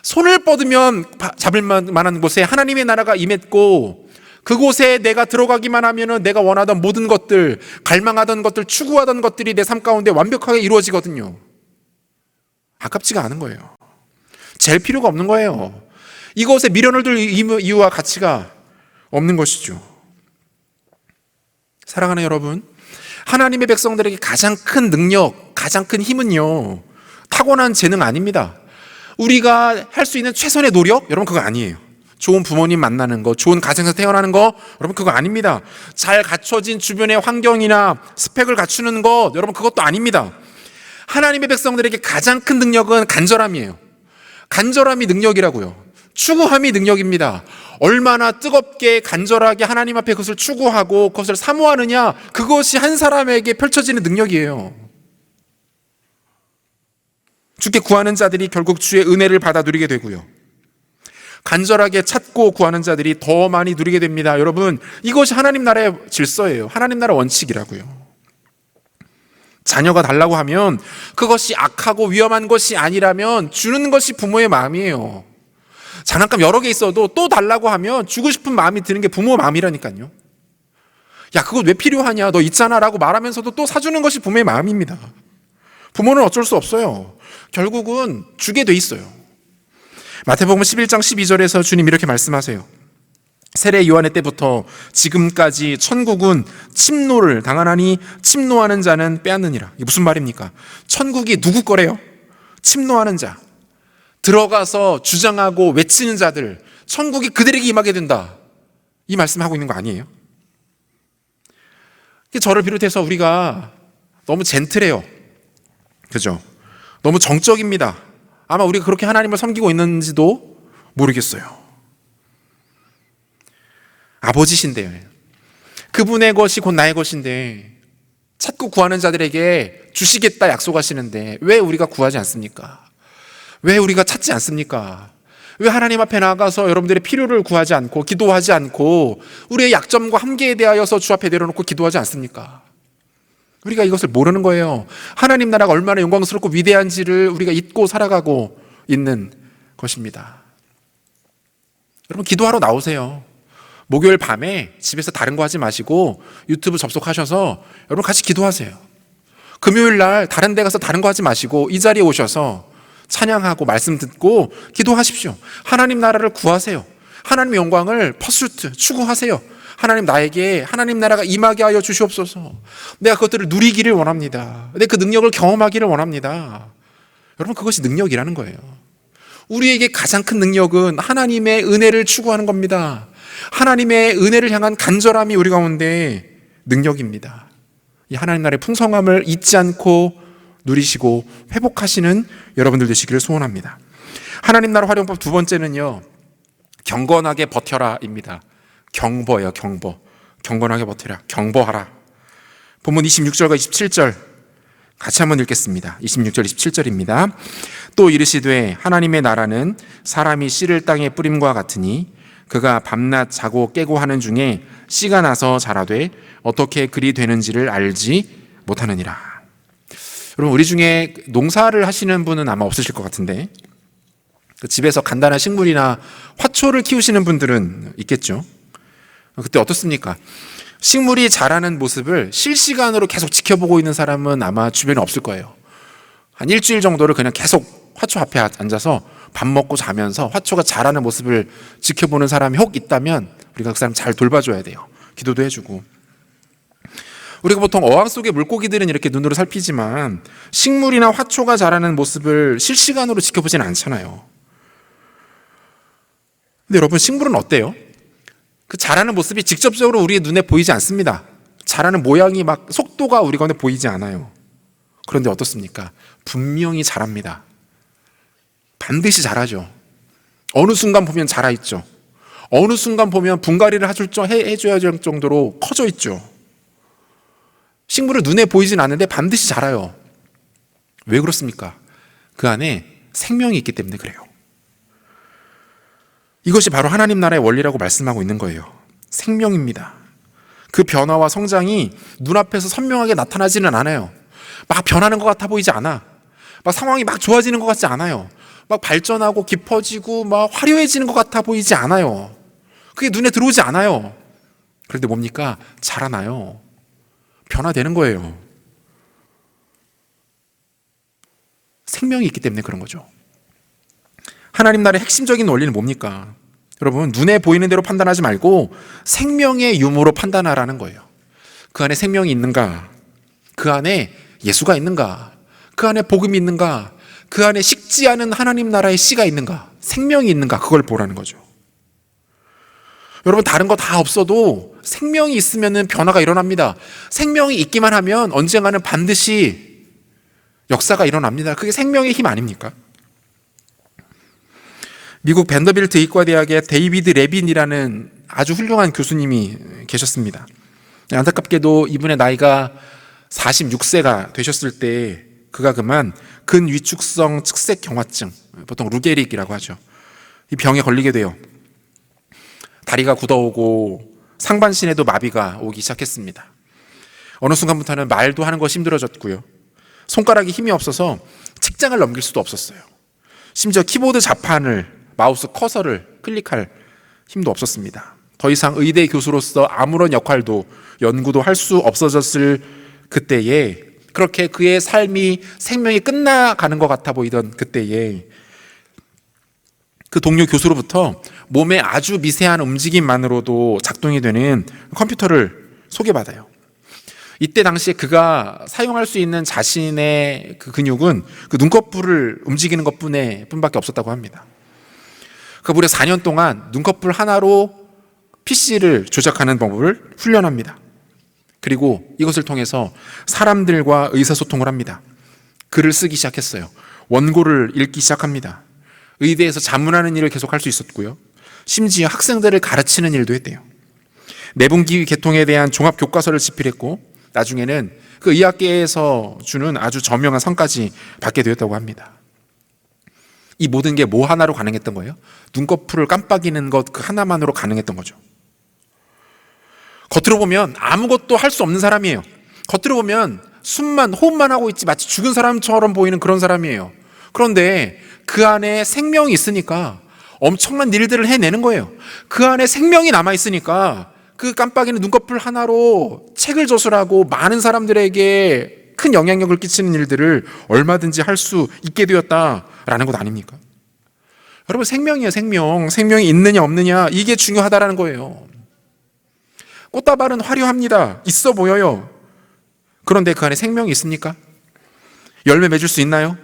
손을 뻗으면 잡을 만한 곳에 하나님의 나라가 임했고, 그곳에 내가 들어가기만 하면은 내가 원하던 모든 것들, 갈망하던 것들, 추구하던 것들이 내 삶 가운데 완벽하게 이루어지거든요. 아깝지가 않은 거예요. 잴 필요가 없는 거예요. 이것에 미련을 둘 이유와 가치가 없는 것이죠. 사랑하는 여러분, 하나님의 백성들에게 가장 큰 능력, 가장 큰 힘은요, 타고난 재능 아닙니다. 우리가 할 수 있는 최선의 노력? 여러분 그거 아니에요. 좋은 부모님 만나는 거, 좋은 가정에서 태어나는 거, 여러분 그거 아닙니다. 잘 갖춰진 주변의 환경이나 스펙을 갖추는 것, 여러분 그것도 아닙니다. 하나님의 백성들에게 가장 큰 능력은 간절함이에요. 간절함이 능력이라고요. 추구함이 능력입니다. 얼마나 뜨겁게 간절하게 하나님 앞에 그것을 추구하고 그것을 사모하느냐, 그것이 한 사람에게 펼쳐지는 능력이에요. 주께 구하는 자들이 결국 주의 은혜를 받아 누리게 되고요, 간절하게 찾고 구하는 자들이 더 많이 누리게 됩니다. 여러분, 이것이 하나님 나라의 질서예요. 하나님 나라 원칙이라고요. 자녀가 달라고 하면 그것이 악하고 위험한 것이 아니라면 주는 것이 부모의 마음이에요. 장난감 여러 개 있어도 또 달라고 하면 주고 싶은 마음이 드는 게 부모 마음이라니까요. 야, 그거 왜 필요하냐, 너 있잖아 라고 말하면서도 또 사주는 것이 부모의 마음입니다. 부모는 어쩔 수 없어요. 결국은 주게 돼 있어요. 마태복음 11장 12절에서 주님 이렇게 말씀하세요. 세례 요한의 때부터 지금까지 천국은 침노를 당하나니 침노하는 자는 빼앗느니라. 이게 무슨 말입니까? 천국이 누구 거래요? 침노하는 자, 들어가서 주장하고 외치는 자들, 천국이 그들에게 임하게 된다, 이 말씀하고 있는 거 아니에요? 저를 비롯해서 우리가 너무 젠틀해요. 그죠? 너무 정적입니다. 아마 우리가 그렇게 하나님을 섬기고 있는지도 모르겠어요. 아버지신데요, 그분의 것이 곧 나의 것인데 찾고 구하는 자들에게 주시겠다 약속하시는데 왜 우리가 구하지 않습니까? 왜 우리가 찾지 않습니까? 왜 하나님 앞에 나가서 여러분들의 필요를 구하지 않고 기도하지 않고 우리의 약점과 한계에 대하여서 주 앞에 내려놓고 기도하지 않습니까? 우리가 이것을 모르는 거예요. 하나님 나라가 얼마나 영광스럽고 위대한지를 우리가 잊고 살아가고 있는 것입니다. 여러분, 기도하러 나오세요. 목요일 밤에 집에서 다른 거 하지 마시고 유튜브 접속하셔서 여러분 같이 기도하세요. 금요일 날 다른 데 가서 다른 거 하지 마시고 이 자리에 오셔서 찬양하고 말씀 듣고 기도하십시오. 하나님 나라를 구하세요. 하나님의 영광을 퍼스트 추구하세요. 하나님, 나에게 하나님 나라가 임하게 하여 주시옵소서. 내가 그것들을 누리기를 원합니다. 내가 그 능력을 경험하기를 원합니다. 여러분, 그것이 능력이라는 거예요. 우리에게 가장 큰 능력은 하나님의 은혜를 추구하는 겁니다. 하나님의 은혜를 향한 간절함이 우리 가운데 능력입니다. 이 하나님 나라의 풍성함을 잊지 않고 누리시고 회복하시는 여러분들 되시기를 소원합니다. 하나님 나라 활용법 두 번째는요, 경건하게 버텨라입니다. 경보예요. 경보. 경건하게 버텨라. 경보하라. 본문 26절과 27절 같이 한번 읽겠습니다. 26절 27절입니다. 또 이르시되 하나님의 나라는 사람이 씨를 땅에 뿌림과 같으니 그가 밤낮 자고 깨고 하는 중에 씨가 나서 자라되 어떻게 그리 되는지를 알지 못하느니라. 여러분, 우리 중에 농사를 하시는 분은 아마 없으실 것 같은데 집에서 간단한 식물이나 화초를 키우시는 분들은 있겠죠. 그때 어떻습니까? 식물이 자라는 모습을 실시간으로 계속 지켜보고 있는 사람은 아마 주변에 없을 거예요. 한 일주일 정도를 그냥 계속 화초 앞에 앉아서 밥 먹고 자면서 화초가 자라는 모습을 지켜보는 사람이 혹 있다면 우리가 그 사람 잘 돌봐줘야 돼요. 기도도 해주고. 우리가 보통 어항 속의 물고기들은 이렇게 눈으로 살피지만 식물이나 화초가 자라는 모습을 실시간으로 지켜보지는 않잖아요. 근데 여러분, 식물은 어때요? 그 자라는 모습이 직접적으로 우리의 눈에 보이지 않습니다. 자라는 모양이 막 속도가 우리 가운데 보이지 않아요. 그런데 어떻습니까? 분명히 자랍니다. 반드시 자라죠. 어느 순간 보면 자라 있죠. 어느 순간 보면 분갈이를 해줘야 할 정도로 커져 있죠. 식물은 눈에 보이진 않는데 반드시 자라요. 왜 그렇습니까? 그 안에 생명이 있기 때문에 그래요. 이것이 바로 하나님 나라의 원리라고 말씀하고 있는 거예요. 생명입니다. 그 변화와 성장이 눈앞에서 선명하게 나타나지는 않아요. 막 변하는 것 같아 보이지 않아. 막 상황이 막 좋아지는 것 같지 않아요. 막 발전하고 깊어지고 막 화려해지는 것 같아 보이지 않아요. 그게 눈에 들어오지 않아요. 그런데 뭡니까? 자라나요. 변화되는 거예요. 생명이 있기 때문에 그런 거죠. 하나님 나라의 핵심적인 원리는 뭡니까? 여러분, 눈에 보이는 대로 판단하지 말고 생명의 유무로 판단하라는 거예요. 그 안에 생명이 있는가? 그 안에 예수가 있는가? 그 안에 복음이 있는가? 그 안에 식지 않은 하나님 나라의 씨가 있는가? 생명이 있는가? 그걸 보라는 거죠. 여러분, 다른 거 다 없어도 생명이 있으면 변화가 일어납니다. 생명이 있기만 하면 언젠가는 반드시 역사가 일어납니다. 그게 생명의 힘 아닙니까? 미국 밴더빌트 의과대학의 데이비드 레빈이라는 아주 훌륭한 교수님이 계셨습니다. 안타깝게도 이분의 나이가 46세가 되셨을 때 그가 그만 근위축성 측색경화증, 보통 루게릭이라고 하죠. 이 병에 걸리게 돼요. 다리가 굳어오고 상반신에도 마비가 오기 시작했습니다. 어느 순간부터는 말도 하는 것이 힘들어졌고요. 손가락이 힘이 없어서 책장을 넘길 수도 없었어요. 심지어 키보드 자판을, 마우스 커서를 클릭할 힘도 없었습니다. 더 이상 의대 교수로서 아무런 역할도 연구도 할 수 없어졌을 그때에, 그렇게 그의 삶이 생명이 끝나가는 것 같아 보이던 그때에 그 동료 교수로부터 몸의 아주 미세한 움직임만으로도 작동이 되는 컴퓨터를 소개받아요. 이때 당시에 그가 사용할 수 있는 자신의 그 근육은 그 눈꺼풀을 움직이는 것뿐밖에 없었다고 합니다. 그 무려 4년 동안 눈꺼풀 하나로 PC를 조작하는 법을 훈련합니다. 그리고 이것을 통해서 사람들과 의사소통을 합니다. 글을 쓰기 시작했어요. 원고를 읽기 시작합니다. 의대에서 자문하는 일을 계속할 수 있었고요. 심지어 학생들을 가르치는 일도 했대요. 내분기 계통에 대한 종합 교과서를 집필했고 나중에는 그 의학계에서 주는 아주 저명한 상까지 받게 되었다고 합니다. 이 모든 게 뭐 하나로 가능했던 거예요? 눈꺼풀을 깜빡이는 것 그 하나만으로 가능했던 거죠. 겉으로 보면 아무것도 할 수 없는 사람이에요. 겉으로 보면 호흡만 하고 있지 마치 죽은 사람처럼 보이는 그런 사람이에요. 그런데 그 안에 생명이 있으니까 엄청난 일들을 해내는 거예요. 그 안에 생명이 남아있으니까 그 깜빡이는 눈꺼풀 하나로 책을 저술하고 많은 사람들에게 큰 영향력을 끼치는 일들을 얼마든지 할 수 있게 되었다라는 것 아닙니까? 여러분, 생명이에요. 생명이 있느냐 없느냐, 이게 중요하다라는 거예요. 꽃다발은 화려합니다. 있어 보여요. 그런데 그 안에 생명이 있습니까? 열매 맺을 수 있나요?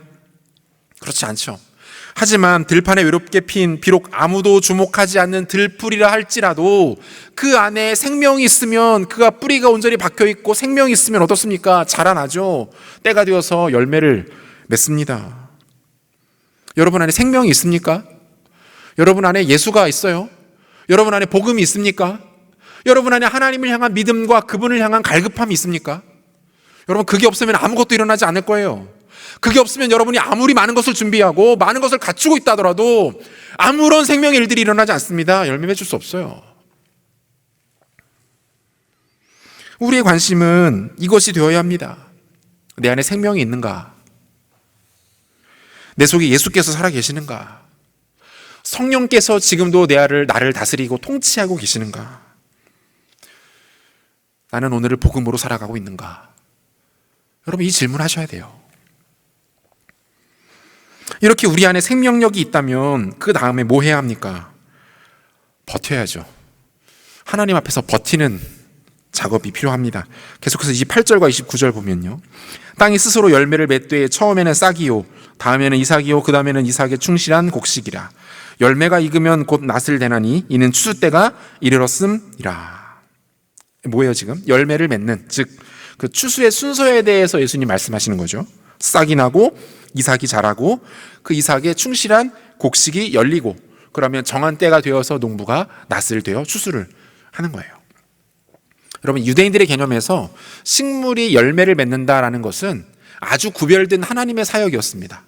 그렇지 않죠. 하지만 들판에 외롭게 핀 비록 아무도 주목하지 않는 들풀이라 할지라도 그 안에 생명이 있으면, 그가 뿌리가 온전히 박혀 있고 생명이 있으면 어떻습니까? 자라나죠. 때가 되어서 열매를 맺습니다. 여러분 안에 생명이 있습니까? 여러분 안에 예수가 있어요? 여러분 안에 복음이 있습니까? 여러분 안에 하나님을 향한 믿음과 그분을 향한 갈급함이 있습니까? 여러분, 그게 없으면 아무것도 일어나지 않을 거예요. 그게 없으면 여러분이 아무리 많은 것을 준비하고 많은 것을 갖추고 있다 하더라도 아무런 생명의 일들이 일어나지 않습니다. 열매 맺을 수 없어요. 우리의 관심은 이것이 되어야 합니다. 내 안에 생명이 있는가? 내 속에 예수께서 살아 계시는가? 성령께서 지금도 나를 다스리고 통치하고 계시는가? 나는 오늘을 복음으로 살아가고 있는가? 여러분, 이 질문 하셔야 돼요. 이렇게 우리 안에 생명력이 있다면 그 다음에 뭐 해야 합니까? 버텨야죠. 하나님 앞에서 버티는 작업이 필요합니다. 계속해서 28절과 29절 보면요, 땅이 스스로 열매를 맺되 처음에는 싹이요 다음에는 이삭이요 그 다음에는 이삭의 충실한 곡식이라. 열매가 익으면 곧 낫을 대나니 이는 추수 때가 이르렀음이라. 뭐예요 지금? 열매를 맺는, 즉 그 추수의 순서에 대해서 예수님 말씀하시는 거죠. 싹이 나고 이삭이 자라고 그 이삭에 충실한 곡식이 열리고 그러면 정한 때가 되어서 농부가 낫을 되어 추수를 하는 거예요. 여러분, 유대인들의 개념에서 식물이 열매를 맺는다라는 것은 아주 구별된 하나님의 사역이었습니다.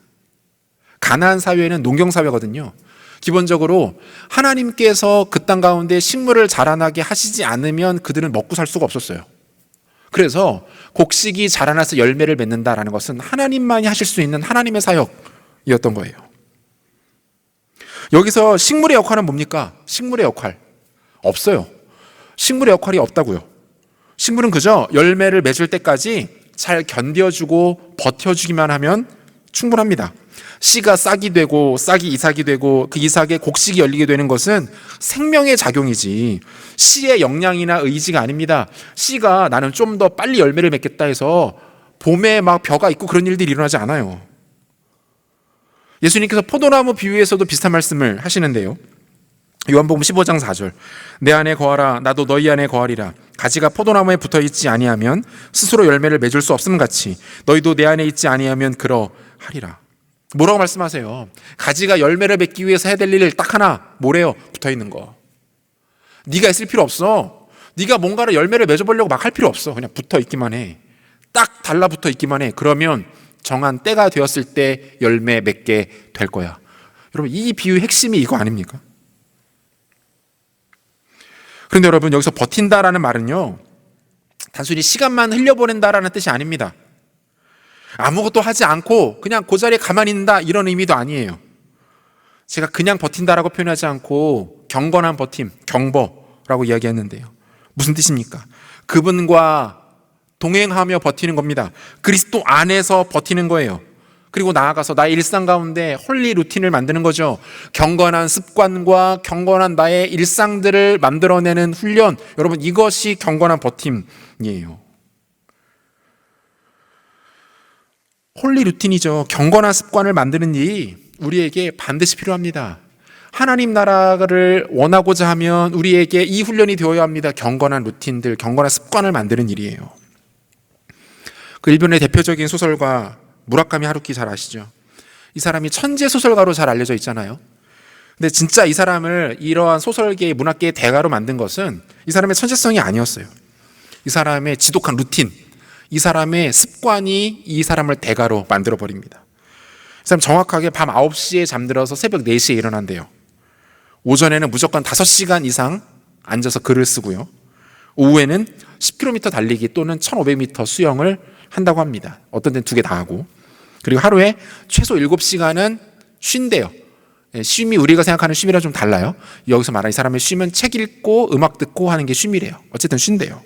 가나안 사회는 농경 사회거든요. 기본적으로 하나님께서 그 땅 가운데 식물을 자라나게 하시지 않으면 그들은 먹고 살 수가 없었어요. 그래서 곡식이 자라나서 열매를 맺는다라는 것은 하나님만이 하실 수 있는 하나님의 사역이었던 거예요. 여기서 식물의 역할은 뭡니까? 식물의 역할 없어요. 식물의 역할이 없다고요. 식물은 그저 열매를 맺을 때까지 잘 견뎌주고 버텨주기만 하면 충분합니다. 씨가 싹이 되고 싹이 이삭이 되고 그 이삭에 곡식이 열리게 되는 것은 생명의 작용이지 씨의 역량이나 의지가 아닙니다. 씨가 나는 좀 더 빨리 열매를 맺겠다 해서 봄에 막 벼가 있고 그런 일들이 일어나지 않아요. 예수님께서 포도나무 비유에서도 비슷한 말씀을 하시는데요. 요한복음 15장 4절, 내 안에 거하라 나도 너희 안에 거하리라. 가지가 포도나무에 붙어있지 아니하면 스스로 열매를 맺을 수 없음 같이 너희도 내 안에 있지 아니하면 그러하리라. 뭐라고 말씀하세요? 가지가 열매를 맺기 위해서 해야 될 일 딱 하나, 뭐래요? 붙어있는 거. 네가 있을 필요 없어. 네가 뭔가를 열매를 맺어보려고 막 할 필요 없어. 그냥 붙어있기만 해. 딱 달라붙어 있기만 해. 그러면 정한 때가 되었을 때 열매 맺게 될 거야. 여러분, 이 비유의 핵심이 이거 아닙니까? 그런데 여러분, 여기서 버틴다라는 말은요, 단순히 시간만 흘려보낸다라는 뜻이 아닙니다. 아무것도 하지 않고 그냥 그 자리에 가만히 있는다 이런 의미도 아니에요. 제가 그냥 버틴다라고 표현하지 않고 경건한 버팀, 경버라고 이야기했는데요. 무슨 뜻입니까? 그분과 동행하며 버티는 겁니다. 그리스도 안에서 버티는 거예요. 그리고 나아가서 나의 일상 가운데 홀리 루틴을 만드는 거죠. 경건한 습관과 경건한 나의 일상들을 만들어내는 훈련, 여러분, 이것이 경건한 버팀이에요. 홀리 루틴이죠. 경건한 습관을 만드는 일이 우리에게 반드시 필요합니다. 하나님 나라를 원하고자 하면 우리에게 이 훈련이 되어야 합니다. 경건한 루틴들, 경건한 습관을 만드는 일이에요. 그 일본의 대표적인 소설가 무라카미 하루키 잘 아시죠? 이 사람이 천재 소설가로 잘 알려져 있잖아요. 근데 진짜 이 사람을 이러한 소설계의 문학계의 대가로 만든 것은 이 사람의 천재성이 아니었어요. 이 사람의 지독한 루틴, 이 사람의 습관이 이 사람을 대가로 만들어버립니다. 이 사람 정확하게 밤 9시에 잠들어서 새벽 4시에 일어난대요. 오전에는 무조건 5시간 이상 앉아서 글을 쓰고요. 오후에는 10km 달리기 또는 1500m 수영을 한다고 합니다. 어떤 데는 2개 다 하고. 그리고 하루에 최소 7시간은 쉰대요. 쉼이 우리가 생각하는 쉼이랑 좀 달라요. 여기서 말하는 이 사람의 쉼은 책 읽고 음악 듣고 하는 게 쉼이래요. 어쨌든 쉰대요.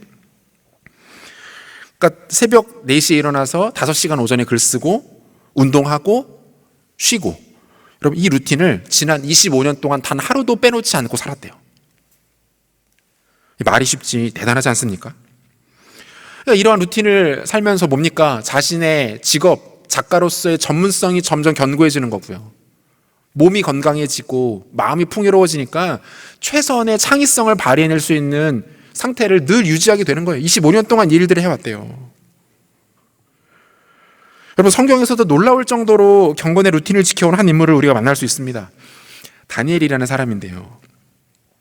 그러니까 새벽 4시에 일어나서 5시간 오전에 글 쓰고 운동하고 쉬고, 여러분 이 루틴을 지난 25년 동안 단 하루도 빼놓지 않고 살았대요. 말이 쉽지 대단하지 않습니까? 그러니까 이러한 루틴을 살면서 뭡니까? 자신의 직업, 작가로서의 전문성이 점점 견고해지는 거고요. 몸이 건강해지고 마음이 풍요로워지니까 최선의 창의성을 발휘해낼 수 있는 상태를 늘 유지하게 되는 거예요. 25년 동안 이 일들을 해왔대요. 여러분, 성경에서도 놀라울 정도로 경건의 루틴을 지켜온 한 인물을 우리가 만날 수 있습니다. 다니엘이라는 사람인데요.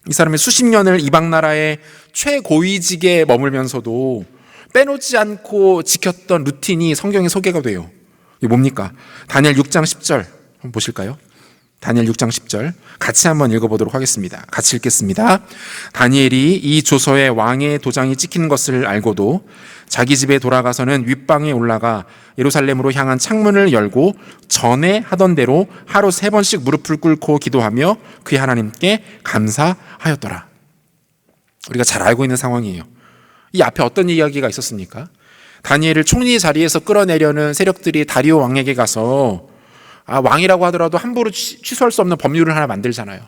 이 사람이 수십 년을 이방 나라의 최고위직에 머물면서도 빼놓지 않고 지켰던 루틴이 성경에 소개가 돼요. 이게 뭡니까? 다니엘 6장 10절 한번 보실까요? 다니엘 6장 10절 같이 한번 읽어보도록 하겠습니다. 같이 읽겠습니다. 다니엘이 이 조서에 왕의 도장이 찍힌 것을 알고도 자기 집에 돌아가서는 윗방에 올라가 예루살렘으로 향한 창문을 열고 전에 하던 대로 하루 3번씩 무릎을 꿇고 기도하며 그의 하나님께 감사하였더라. 우리가 잘 알고 있는 상황이에요. 이 앞에 어떤 이야기가 있었습니까? 다니엘을 총리 자리에서 끌어내려는 세력들이 다리오 왕에게 가서 왕이라고 하더라도 함부로 취소할 수 없는 법률을 하나 만들잖아요.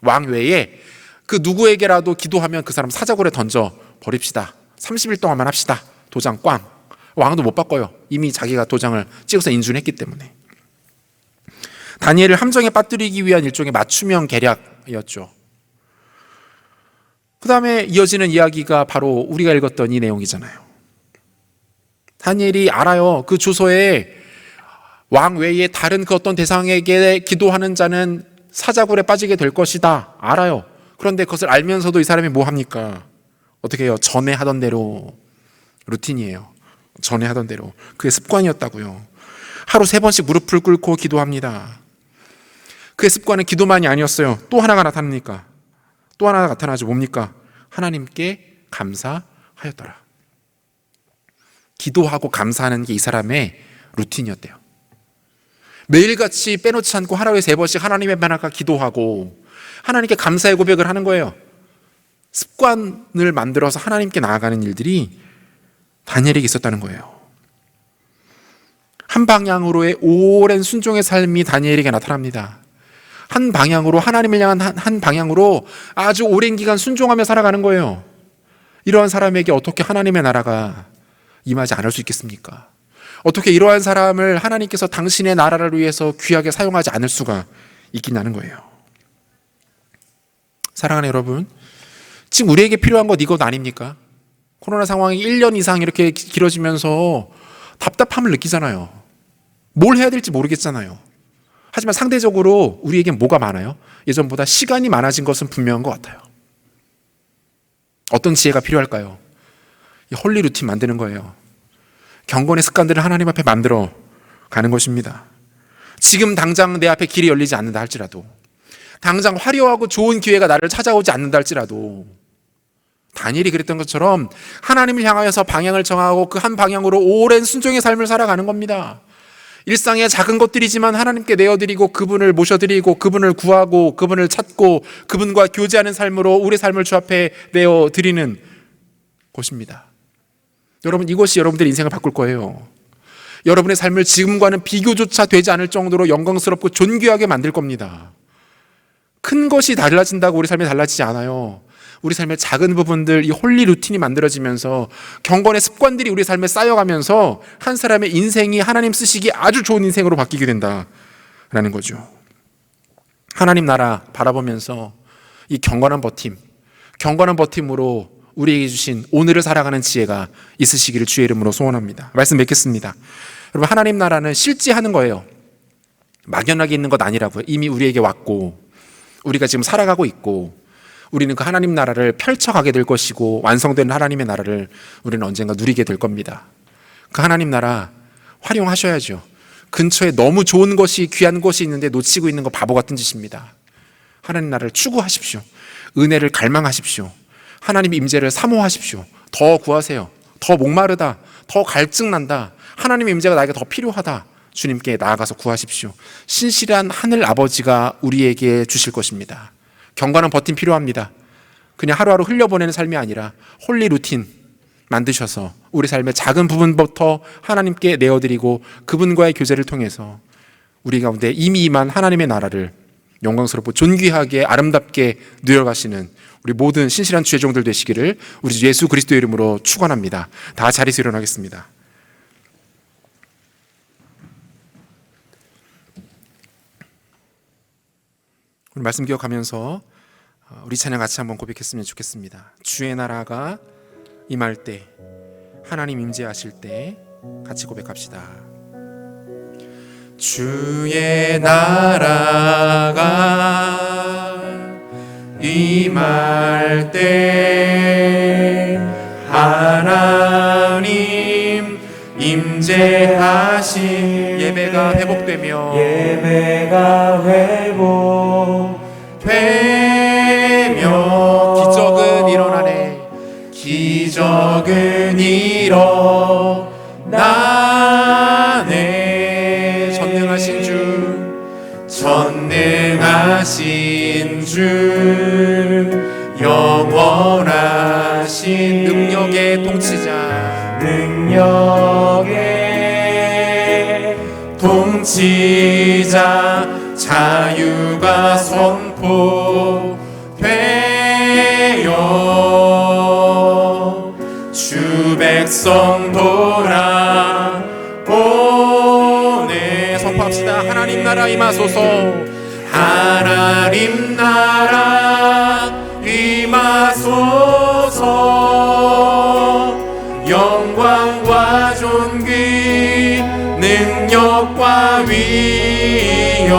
왕 외에 그 누구에게라도 기도하면 그 사람 사자굴에 던져 버립시다. 30일 동안만 합시다. 도장 꽝. 왕도 못 바꿔요. 이미 자기가 도장을 찍어서 인준했기 때문에. 다니엘을 함정에 빠뜨리기 위한 일종의 맞춤형 계략이었죠. 그 다음에 이어지는 이야기가 바로 우리가 읽었던 이 내용이잖아요. 다니엘이 알아요. 그 주소에 왕 외에 다른 그 어떤 대상에게 기도하는 자는 사자굴에 빠지게 될 것이다. 알아요. 그런데 그것을 알면서도 이 사람이 뭐 합니까? 어떻게 해요? 전에 하던 대로. 루틴이에요. 전에 하던 대로. 그게 습관이었다고요. 하루 3번씩 무릎을 꿇고 기도합니다. 그의 습관은 기도만이 아니었어요. 또 하나가 나타납니까? 또 하나가 나타나죠. 뭡니까? 하나님께 감사하였더라. 기도하고 감사하는 게 이 사람의 루틴이었대요. 매일같이 빼놓지 않고 하루에 3번씩 하나님의 만나가 기도하고 하나님께 감사의 고백을 하는 거예요. 습관을 만들어서 하나님께 나아가는 일들이 다니엘에게 있었다는 거예요. 한 방향으로의 오랜 순종의 삶이 다니엘에게 나타납니다. 한 방향으로, 하나님을 향한 한 방향으로 아주 오랜 기간 순종하며 살아가는 거예요. 이러한 사람에게 어떻게 하나님의 나라가 임하지 않을 수 있겠습니까? 어떻게 이러한 사람을 하나님께서 당신의 나라를 위해서 귀하게 사용하지 않을 수가 있겠냐는 거예요. 사랑하는 여러분, 지금 우리에게 필요한 것 이것 아닙니까? 코로나 상황이 1년 이상 이렇게 길어지면서 답답함을 느끼잖아요. 뭘 해야 될지 모르겠잖아요. 하지만 상대적으로 우리에겐 뭐가 많아요? 예전보다 시간이 많아진 것은 분명한 것 같아요. 어떤 지혜가 필요할까요? 이 홀리 루틴 만드는 거예요. 경건의 습관들을 하나님 앞에 만들어 가는 것입니다. 지금 당장 내 앞에 길이 열리지 않는다 할지라도, 당장 화려하고 좋은 기회가 나를 찾아오지 않는다 할지라도, 다니엘이 그랬던 것처럼 하나님을 향하여서 방향을 정하고 그 한 방향으로 오랜 순종의 삶을 살아가는 겁니다. 일상의 작은 것들이지만 하나님께 내어드리고 그분을 모셔드리고 그분을 구하고 그분을 찾고 그분과 교제하는 삶으로 우리 삶을 주 앞에 내어드리는 곳입니다. 여러분, 이것이 여러분들의 인생을 바꿀 거예요. 여러분의 삶을 지금과는 비교조차 되지 않을 정도로 영광스럽고 존귀하게 만들 겁니다. 큰 것이 달라진다고 우리 삶이 달라지지 않아요. 우리 삶의 작은 부분들, 이 홀리 루틴이 만들어지면서 경건의 습관들이 우리 삶에 쌓여가면서 한 사람의 인생이 하나님 쓰시기 아주 좋은 인생으로 바뀌게 된다라는 거죠. 하나님 나라 바라보면서 이 경건한 버팀으로 우리에게 주신 오늘을 살아가는 지혜가 있으시기를 주의 이름으로 소원합니다. 말씀 맺겠습니다. 여러분, 하나님 나라는 실제하는 거예요. 막연하게 있는 것 아니라고요. 이미 우리에게 왔고 우리가 지금 살아가고 있고 우리는 그 하나님 나라를 펼쳐가게 될 것이고 완성된 하나님의 나라를 우리는 언젠가 누리게 될 겁니다. 그 하나님 나라 활용하셔야죠. 근처에 너무 좋은 것이, 귀한 것이 있는데 놓치고 있는 거 바보 같은 짓입니다. 하나님 나라를 추구하십시오. 은혜를 갈망하십시오. 하나님 임재를 사모하십시오. 더 구하세요. 더 목마르다, 더 갈증난다, 하나님의 임재가 나에게 더 필요하다, 주님께 나아가서 구하십시오. 신실한 하늘 아버지가 우리에게 주실 것입니다. 경건한 버팀 필요합니다. 그냥 하루하루 흘려보내는 삶이 아니라 홀리 루틴 만드셔서 우리 삶의 작은 부분부터 하나님께 내어드리고 그분과의 교제를 통해서 우리 가운데 이미 임한 하나님의 나라를 영광스럽고 존귀하게 아름답게 누려가시는 우리 모든 신실한 주의 종들 되시기를 우리 주 예수 그리스도의 이름으로 축원합니다. 다 자리에서 일어나겠습니다. 오늘 말씀 기억하면서 우리 찬양 같이 한번 고백했으면 좋겠습니다. 주의 나라가 임할 때, 하나님 임재하실 때 같이 고백합시다. 주의 나라가 임할 때 하나님 임재하실, 예배가 회복되며 기적은 일어나네. 기적은 일어나네. 전능하신 주 영원하신 능력의 통치자 자유가 선포되어 주 백성 돌아오네. 선포합시다. 하나님 나라 임하소서. 하나님 나라 임하소서. 임하소서. 영광과 존귀 능력과 위엄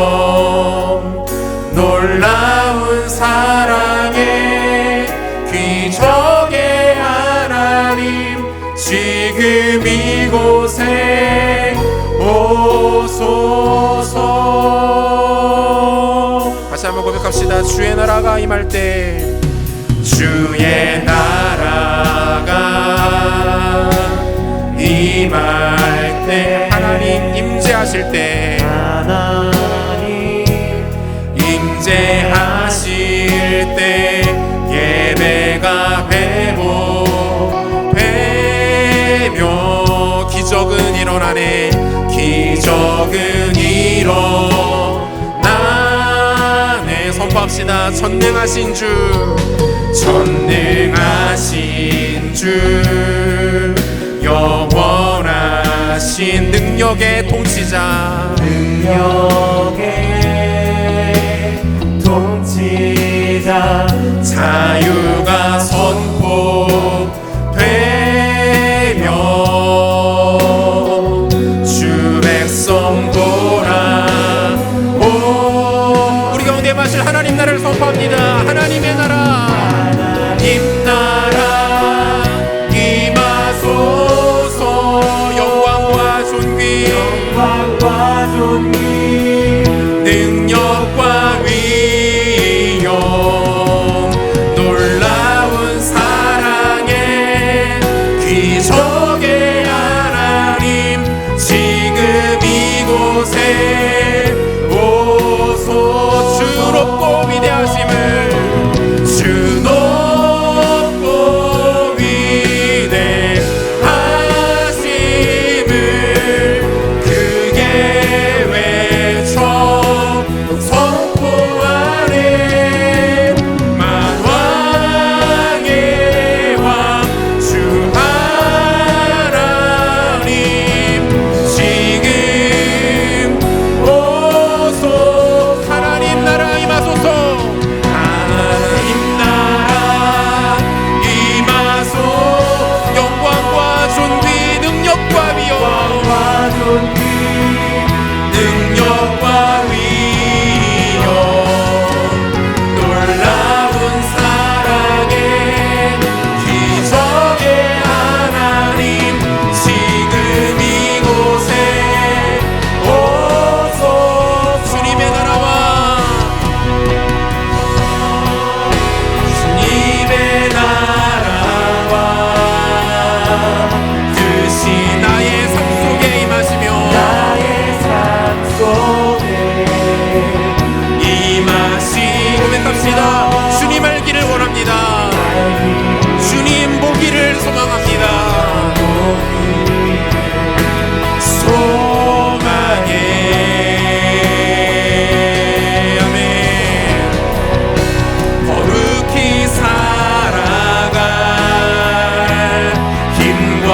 놀라운 사랑의 기적의 하나님 지금 이곳에 오소서. 다시 한번 고백합시다. 주의 나라가 임할 때, 주의 나라가 임할 때, 하나님 임재하실 때, 하나님 임재하실 때 예배가 회복되며 기적은 일어나네. 기적은 일어나네. 선포합시다. 전능하신 주, 전능하신 주, 영원하신 능력의 통치자, 능력의 통치자, 자유가 선포되며 주 백성 돌아오. 우리 가운데 마실 하나님 나라를 선포합니다. 하나님의 나라, 하나님 나라 임하소서. 영광과 존귀, 영광과 존귀 능력과 위엄 놀라운 사랑의 기적의 하나님 지금 이곳에 오소. 주 높고 위대하심을, 주 높고 위대하심을 크게 외쳐 선포하네. 만왕의 왕 주 하나님 지금 오소. 하나님 나라 임하소서. 하나님 나라 임하소. 영광과 존귀 능력과 위엄, 능력과 위엄 놀라운 사랑의 기적의 하나님 지금 이곳에 오소. 주님의 나라와 주님의 나라와 뜻이 나의 삶 속에 임하시며, 나의 삶 속에 임하시. 고백합시다. 주님 알기를 원합니다. 주님 보기를 소망합니다. 소망해. 아멘. 거룩히 살아갈 힘과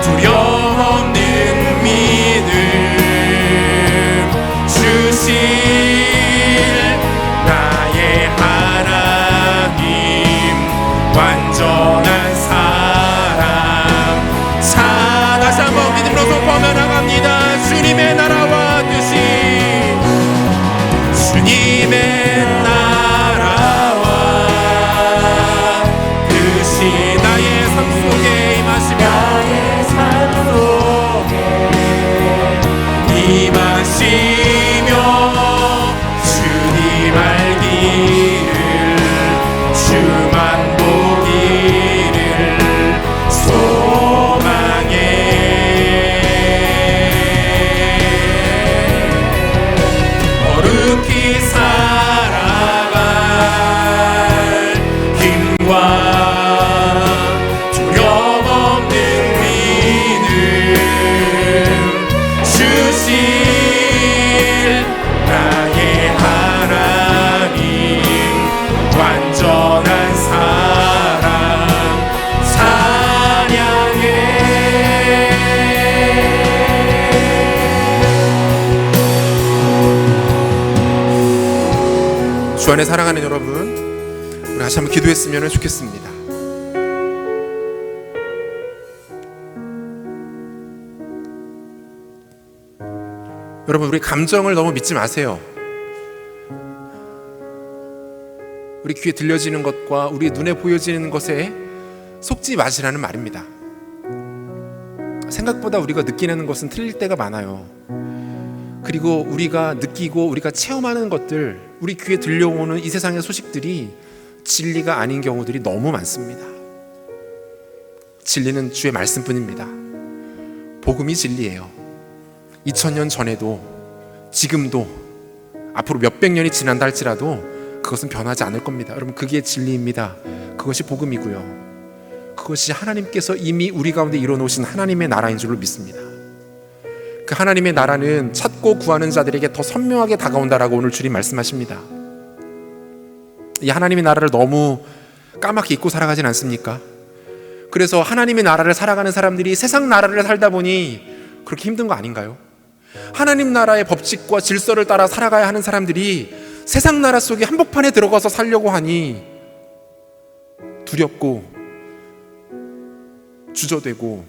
두려움 없는 믿음 주실 나의 하나님 완전한 사랑. 자, 다시 한번 믿음으로 선포하며 나갑니다. 주님의 나라와 뜻이, 주님의 나라와 뜻이 나의 삶 속에 임하시며, 나의 삶 속에 임하시며 주님 알기를, 주만 보기를 소망해. 거룩히 살아갈 힘과 두려움 없는 믿음 주실 나의 하나님 완전한 사랑 찬양해. 주 안에 사랑하는 여러분, 우리 다시 한번 기도했으면 좋겠습니다. 여러분, 우리 감정을 너무 믿지 마세요. 우리 귀에 들려지는 것과 우리 눈에 보여지는 것에 속지 마시라는 말입니다. 생각보다 우리가 느끼는 것은 틀릴 때가 많아요. 그리고 우리가 느끼고 우리가 체험하는 것들, 우리 귀에 들려오는 이 세상의 소식들이 진리가 아닌 경우들이 너무 많습니다. 진리는 주의 말씀뿐입니다. 복음이 진리예요. 2000년 전에도 지금도 앞으로 몇백 년이 지난다 할지라도 그것은 변하지 않을 겁니다. 여러분, 그게 진리입니다. 그것이 복음이고요. 그것이 하나님께서 이미 우리 가운데 이뤄놓으신 하나님의 나라인 줄로 믿습니다. 그 하나님의 나라는 찾고 구하는 자들에게 더 선명하게 다가온다라고 오늘 주님 말씀하십니다. 이 하나님의 나라를 너무 까맣게 잊고 살아가진 않습니까? 그래서 하나님의 나라를 살아가는 사람들이 세상 나라를 살다 보니 그렇게 힘든 거 아닌가요? 하나님 나라의 법칙과 질서를 따라 살아가야 하는 사람들이 세상 나라 속에 한복판에 들어가서 살려고 하니 두렵고 주저되고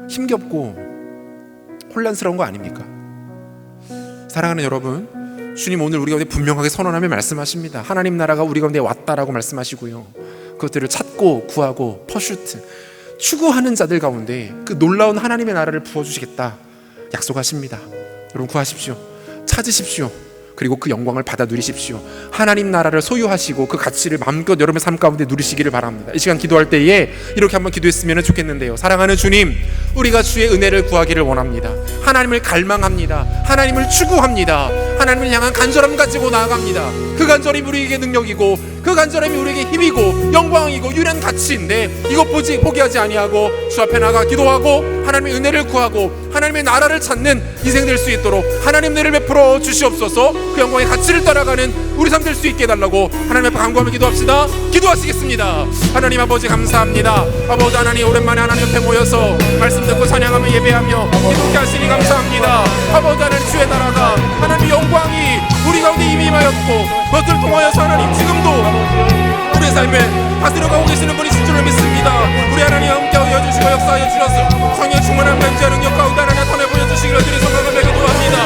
힘겹고 혼란스러운 거 아닙니까? 사랑하는 여러분, 주님 오늘 우리 가운데 분명하게 선언하며 말씀하십니다. 하나님 나라가 우리 가운데 왔다라고 말씀하시고요, 그것들을 찾고 구하고 퍼슈트 추구하는 자들 가운데 그 놀라운 하나님의 나라를 부어주시겠다 약속하십니다. 여러분, 구하십시오. 찾으십시오. 그리고 그 영광을 받아 누리십시오. 하나님 나라를 소유하시고 그 가치를 마음껏 여러분의 삶 가운데 누리시기를 바랍니다. 이 시간 기도할 때에 이렇게 한번 기도했으면 좋겠는데요. 사랑하는 주님, 우리가 주의 은혜를 구하기를 원합니다. 하나님을 갈망합니다. 하나님을 추구합니다. 하나님을 향한 간절함 가지고 나아갑니다. 그 간절함이 우리에게 능력이고 그 간절함이 우리에게 힘이고 영광이고 유일한 가치인데 이것 포기하지 아니하고 주 앞에 나가 기도하고 하나님의 은혜를 구하고 하나님의 나라를 찾는 인생 될 수 있도록 하나님 은혜를 베풀어 주시옵소서. 그 영광의 가치를 따라가는 우리 삶 될 수 있게 해달라고 하나님 앞에 간구하며 기도합시다. 기도하시겠습니다. 하나님 아버지 감사합니다. 아버지 하나님, 오랜만에 하나님 옆에 모여서 말씀 듣고 찬양하며 예배하며 기도케 하시니 감사합니다. 아버지 하나님, 주의 나라가 하나님의 영광이 우리 가운데 이미 임하였고 그것을 통하여서 하나님 지금도 우리의 삶에 다스려가고 계시는 분이신 줄을 믿습니다. 우리 하나님 함께 하여주시고 역사하여 주셔서 성령 충만한 면제 능력 가운데 하나님 나타내 보여주시기를 드리 성령을 매기도 합니다.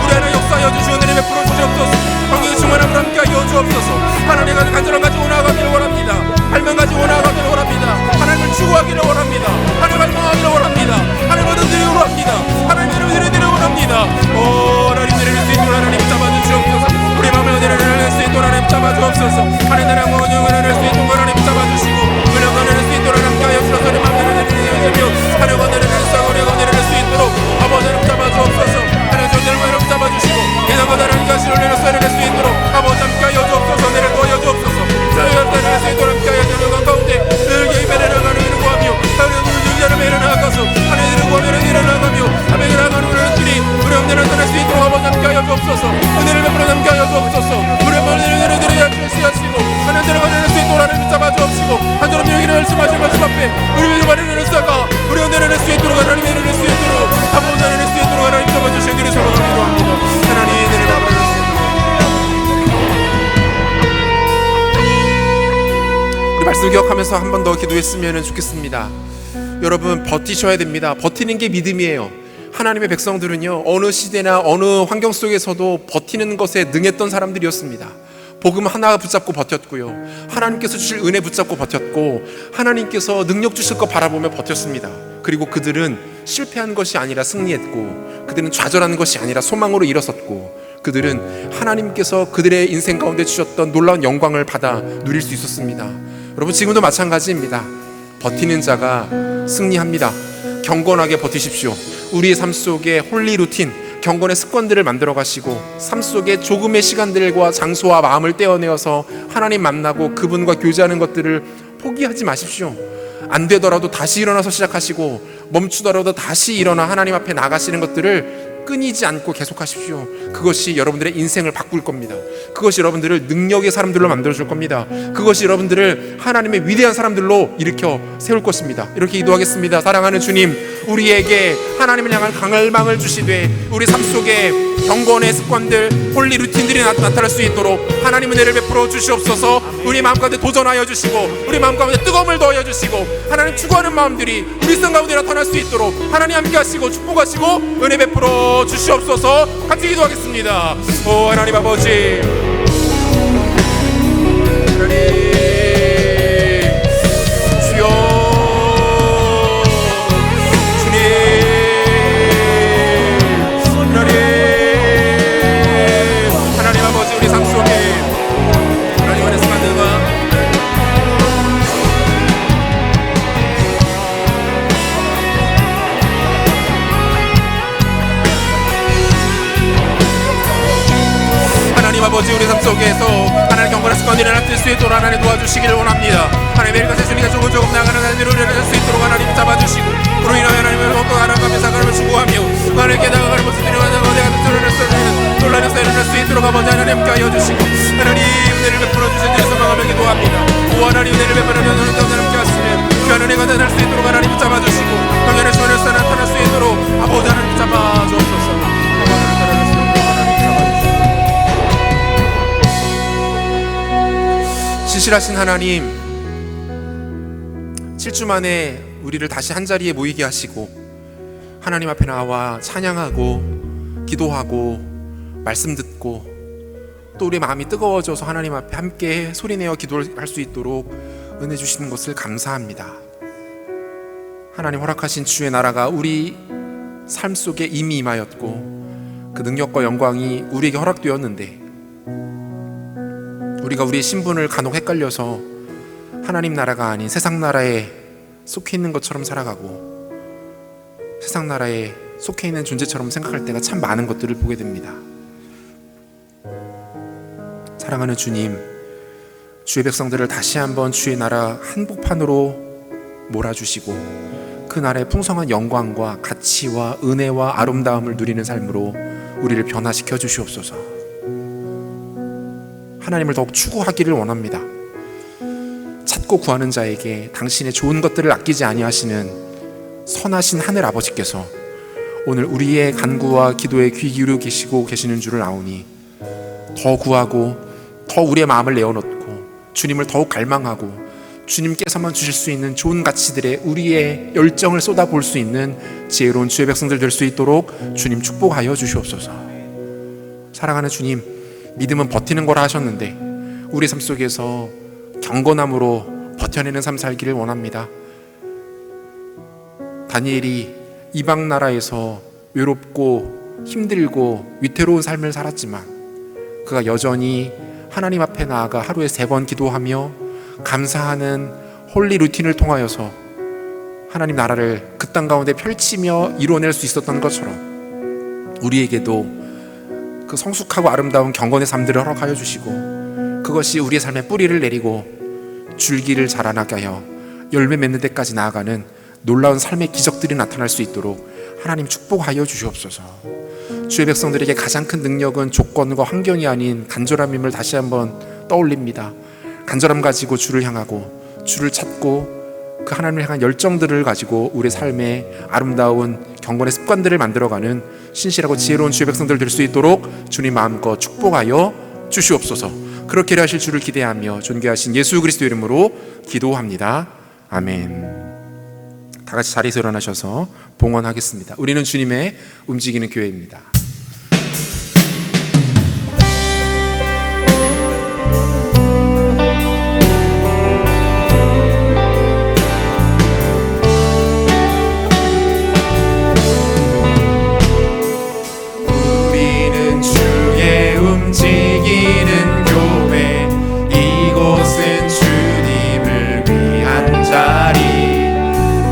우리 하나님 역사하여 주시고 은혜를 베풀어 주시옵소서. 성령의 충만함을 함께 하여 주옵소서. 하나님의 간절함 가지고 나아가기를 원합니다. 발명 가지고 나아가기를 원합니다. 하나님을 추구하기를 원합니다. 하나님을 갈망하기를 원합니다. 하나님을 드리기를 원합니다. 하나님을 드리기를 원합니다. 하나님 드릴 수 있도록 하나님 잡아주시옵소서. 우리 마음을 은혜를 낼 수 있도록 하나님 잡아주옵소서. 하나님 나라 원영을 낼 수 있도록 하나님 잡아주시고 은혜가 낼 수 있도록 하나님 하여 주셔서 내 마음을 은혜를 하나님 은혜를 낼 수 있도록 아버지 하나님 잡아주옵소서. 하나님 저들을 잡아주시고 이나가 하나님 가시를 내려서 낼 수 있도록 아버지 함께 하여 주옵소서. 은혜를 도와여 주옵소서. 저희가 낼 수 있도록 함께 하여 주는 가운데 늘게 예배를 나가는 이를 구하며 하나님 유지하는 매를 나가서 하나님을 구하며 일어나가며 하나님을 나가는 우리들이 우리 엄대를 나타낼 수 있도록 아버지 함께 하여 주옵소서. 은혜를 베풀어 함께 하여 주옵소서. 우리 엄마를 드려야 주시고 하나님을 가는 수 있도록 하나님 잡아주옵시고 한절은 여기를 말씀하실 말씀 앞에 우리 말을 내려다가 우리 은혜를 낼 수 있도록 하나님 은혜를 낼 수 있도록 아버지 하나님 낼 수 있도록 하나님 잡아주시기를 소망하기도 합니다. 하나님 은혜를 베풀어 우리 말씀 기억하면서 한 번 더 기도했으면 좋겠습니다. 여러분, 버티셔야 됩니다. 버티는 게 믿음이에요. 하나님의 백성들은요, 어느 시대나 어느 환경 속에서도 버티는 것에 능했던 사람들이었습니다. 복음 하나 붙잡고 버텼고요, 하나님께서 주실 은혜 붙잡고 버텼고 하나님께서 능력 주실 거 바라보며 버텼습니다. 그리고 그들은 실패한 것이 아니라 승리했고 그들은 좌절하는 것이 아니라 소망으로 일어섰고 그들은 하나님께서 그들의 인생 가운데 주셨던 놀라운 영광을 받아 누릴 수 있었습니다. 여러분, 지금도 마찬가지입니다. 버티는 자가 승리합니다. 경건하게 버티십시오. 우리의 삶 속에 홀리 루틴, 경건의 습관들을 만들어 가시고 삶 속에 조금의 시간들과 장소와 마음을 떼어내어서 하나님 만나고 그분과 교제하는 것들을 포기하지 마십시오. 안 되더라도 다시 일어나서 시작하시고 멈추더라도 다시 일어나 하나님 앞에 나가시는 것들을 끊이지 않고 계속하십시오. 그것이 여러분들의 인생을 바꿀 겁니다. 그것이 여러분들을 능력의 사람들로 만들어줄 겁니다. 그것이 여러분들을 하나님의 위대한 사람들로 일으켜 세울 것입니다. 이렇게 기도하겠습니다. 사랑하는 주님, 우리에게 하나님을 향한 갈망을 주시되 우리 삶 속에 경건의 습관들, 홀리 루틴들이 나타날 수 있도록 하나님 은혜를 베풀어 주시옵소서. 우리 마음 가운데 도전하여 주시고 우리 마음 가운데 뜨거움을 더하여 주시고 하나님 추구하는 마음들이 우리 성 가운데 나타날 수 있도록 하나님 함께 하시고 축복하시고 은혜 베풀어 주시옵소서. 같이 기도하겠습니다. 오 하나님 아버지, 하나님 주여, 주님, 하나님 아버지, 우리 삶 속에 하나님 안의 습관들과 하나님 아버지, 우리 삶 속에서 하나님 경건한 습관이 일어날 수 있도록 하나님 도와주시기를 원합니다. 하나님 매일같이 주님과 조금 나가는 삶으로 일어날 수 있도록 하나님 잡아주시고 그로 인하여 하나님을 먹고 하나님의 사랑을 추구하며 하나님 깨달아가는 모습들이 하나님 내가 놀라는 사이를 할 수 있도록 아버지 하나님 함께 하여 주시고 하나님 은혜를 베풀어 주신 주의 소망하며 기도합니다. 오 하나님 은혜를 베풀어 주신 주의 함께 하시면 그 하나님과 나타날 수 있도록 하나님 잡아주시고 평안의 시원에서 나타날 수 있도록 아버지 하나님 잡아주옵소서. 신실하신 하나님, 7주 만에 우리를 다시 한자리에 모이게 하시고 하나님 앞에 나와 찬양하고 기도하고 말씀 듣고 또 우리 마음이 뜨거워져서 하나님 앞에 함께 소리내어 기도를 할 수 있도록 은혜 주시는 것을 감사합니다. 하나님 허락하신 주의 나라가 우리 삶 속에 이미 임하였고 그 능력과 영광이 우리에게 허락되었는데 우리가 우리의 신분을 간혹 헷갈려서 하나님 나라가 아닌 세상 나라에 속해 있는 것처럼 살아가고 세상 나라에 속해 있는 존재처럼 생각할 때가 참 많은 것들을 보게 됩니다. 사랑하는 주님, 주의 백성들을 다시 한번 주의 나라 한복판으로 몰아주시고 그 나라의 풍성한 영광과 가치와 은혜와 아름다움을 누리는 삶으로 우리를 변화시켜 주시옵소서. 하나님을 더욱 추구하기를 원합니다. 찾고 구하는 자에게 당신의 좋은 것들을 아끼지 아니하시는 선하신 하늘 아버지께서 오늘 우리의 간구와 기도에 귀 기울여 계시고 계시는 줄을 아오니 더 구하고 더 우리의 마음을 내어놓고 주님을 더욱 갈망하고 주님께서만 주실 수 있는 좋은 가치들에 우리의 열정을 쏟아볼 수 있는 지혜로운 주의 백성들 될 수 있도록 주님 축복하여 주시옵소서. 사랑하는 주님, 믿음은 버티는 거라 하셨는데 우리 삶 속에서 경건함으로 버텨내는 삶 살기를 원합니다. 다니엘이 이방 나라에서 외롭고 힘들고 위태로운 삶을 살았지만 그가 여전히 하나님 앞에 나아가 하루에 3번 기도하며 감사하는 홀리 루틴을 통하여서 하나님 나라를 그 땅 가운데 펼치며 이루어낼 수 있었던 것처럼 우리에게도 그 성숙하고 아름다운 경건의 삶들을 허락하여 주시고 그것이 우리의 삶에 뿌리를 내리고 줄기를 자라나게 하여 열매 맺는 데까지 나아가는 놀라운 삶의 기적들이 나타날 수 있도록 하나님 축복하여 주시옵소서. 주의 백성들에게 가장 큰 능력은 조건과 환경이 아닌 간절함임을 다시 한번 떠올립니다. 간절함 가지고 주를 향하고 주를 찾고 그 하나님을 향한 열정들을 가지고 우리의 삶에 아름다운 경건의 습관들을 만들어가는 신실하고 지혜로운 주의 백성들 될 수 있도록 주님 마음껏 축복하여 주시옵소서. 그렇게 하실 줄을 기대하며 존귀하신 예수 그리스도 이름으로 기도합니다. 아멘. 다 같이 자리에서 일어나셔서 봉헌하겠습니다. 우리는 주님의 움직이는 교회입니다. 움직이는 교회, 이곳은 주님을 위한 자리.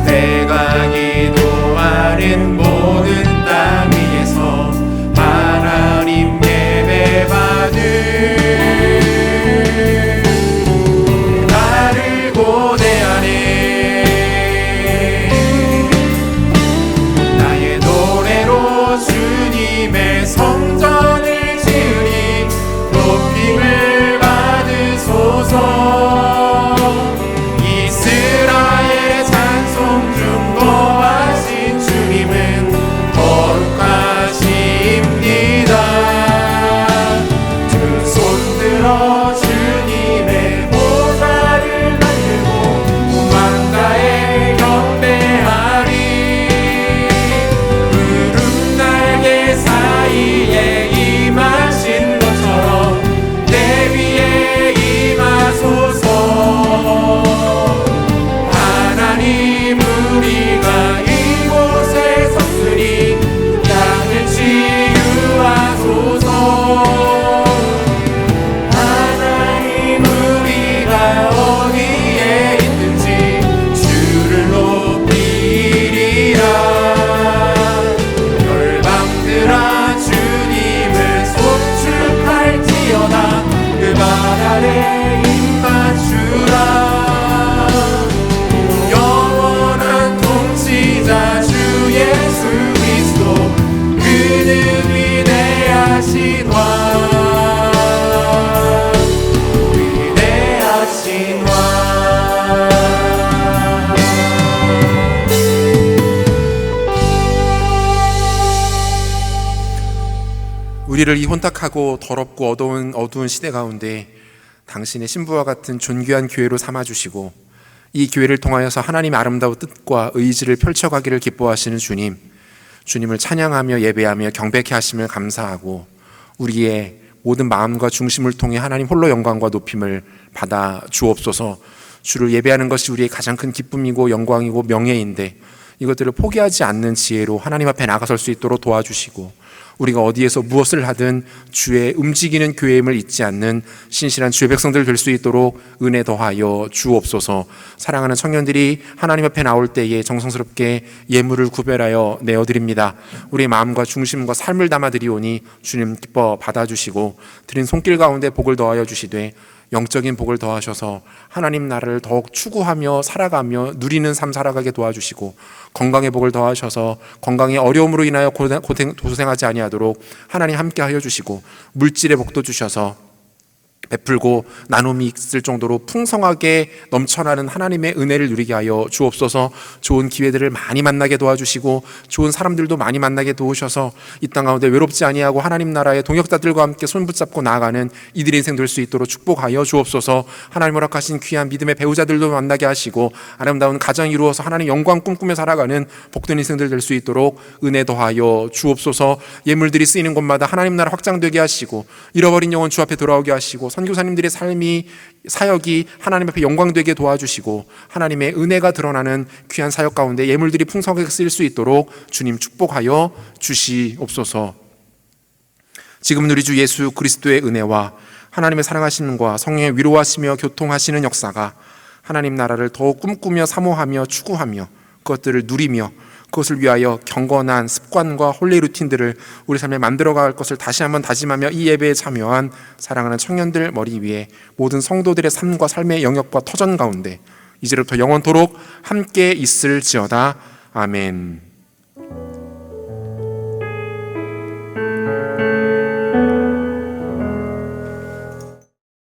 내가 기도하는 모든 땅 위에서 우리를 이 혼탁하고 더럽고 어두운 시대 가운데 당신의 신부와 같은 존귀한 교회로 삼아주시고 이 교회를 통하여서 하나님의 아름다운 뜻과 의지를 펼쳐가기를 기뻐하시는 주님, 주님을 찬양하며 예배하며 경배케 하심을 감사하고 우리의 모든 마음과 중심을 통해 하나님 홀로 영광과 높임을 받아 주옵소서. 주를 예배하는 것이 우리의 가장 큰 기쁨이고 영광이고 명예인데 이것들을 포기하지 않는 지혜로 하나님 앞에 나가설 수 있도록 도와주시고 우리가 어디에서 무엇을 하든 주의 움직이는 교회임을 잊지 않는 신실한 주의 백성들 될 수 있도록 은혜 더하여 주옵소서. 사랑하는 청년들이 하나님 앞에 나올 때에 정성스럽게 예물을 구별하여 내어드립니다. 우리의 마음과 중심과 삶을 담아드리오니 주님 기뻐 받아주시고 드린 손길 가운데 복을 더하여 주시되 영적인 복을 더하셔서 하나님 나라를 더욱 추구하며 살아가며 누리는 삶 살아가게 도와주시고 건강의 복을 더하셔서 건강의 어려움으로 인하여 고생하지 아니하도록 하나님 함께 하여 주시고 물질의 복도 주셔서 베풀고 나눔이 있을 정도로 풍성하게 넘쳐나는 하나님의 은혜를 누리게 하여 주옵소서. 좋은 기회들을 많이 만나게 도와주시고 좋은 사람들도 많이 만나게 도우셔서 이 땅 가운데 외롭지 아니하고 하나님 나라의 동역자들과 함께 손붙잡고 나아가는 이들의 인생 될 수 있도록 축복하여 주옵소서. 하나님 허락하신 귀한 믿음의 배우자들도 만나게 하시고 아름다운 가정 이루어서 하나님 영광 꿈꾸며 살아가는 복된 인생들 될 수 있도록 은혜 더하여 주옵소서. 예물들이 쓰이는 곳마다 하나님 나라 확장되게 하시고 잃어버린 영혼 주 앞에 돌아오게 하시고 선교사님들의 삶이 사역이 하나님 앞에 영광되게 도와주시고 하나님의 은혜가 드러나는 귀한 사역 가운데 예물들이 풍성하게 쓰일 수 있도록 주님 축복하여 주시옵소서. 지금은 우리 주 예수 그리스도의 은혜와 하나님의 사랑하심과 성령의 위로하시며 교통하시는 역사가 하나님 나라를 더욱 꿈꾸며 사모하며 추구하며 그것들을 누리며 그것을 위하여 경건한 습관과 홀리 루틴들을 우리 삶에 만들어갈 것을 다시 한번 다짐하며 이 예배에 참여한 사랑하는 청년들 머리 위에 모든 성도들의 삶과 삶의 영역과 터전 가운데 이제부터 영원토록 함께 있을지어다. 아멘.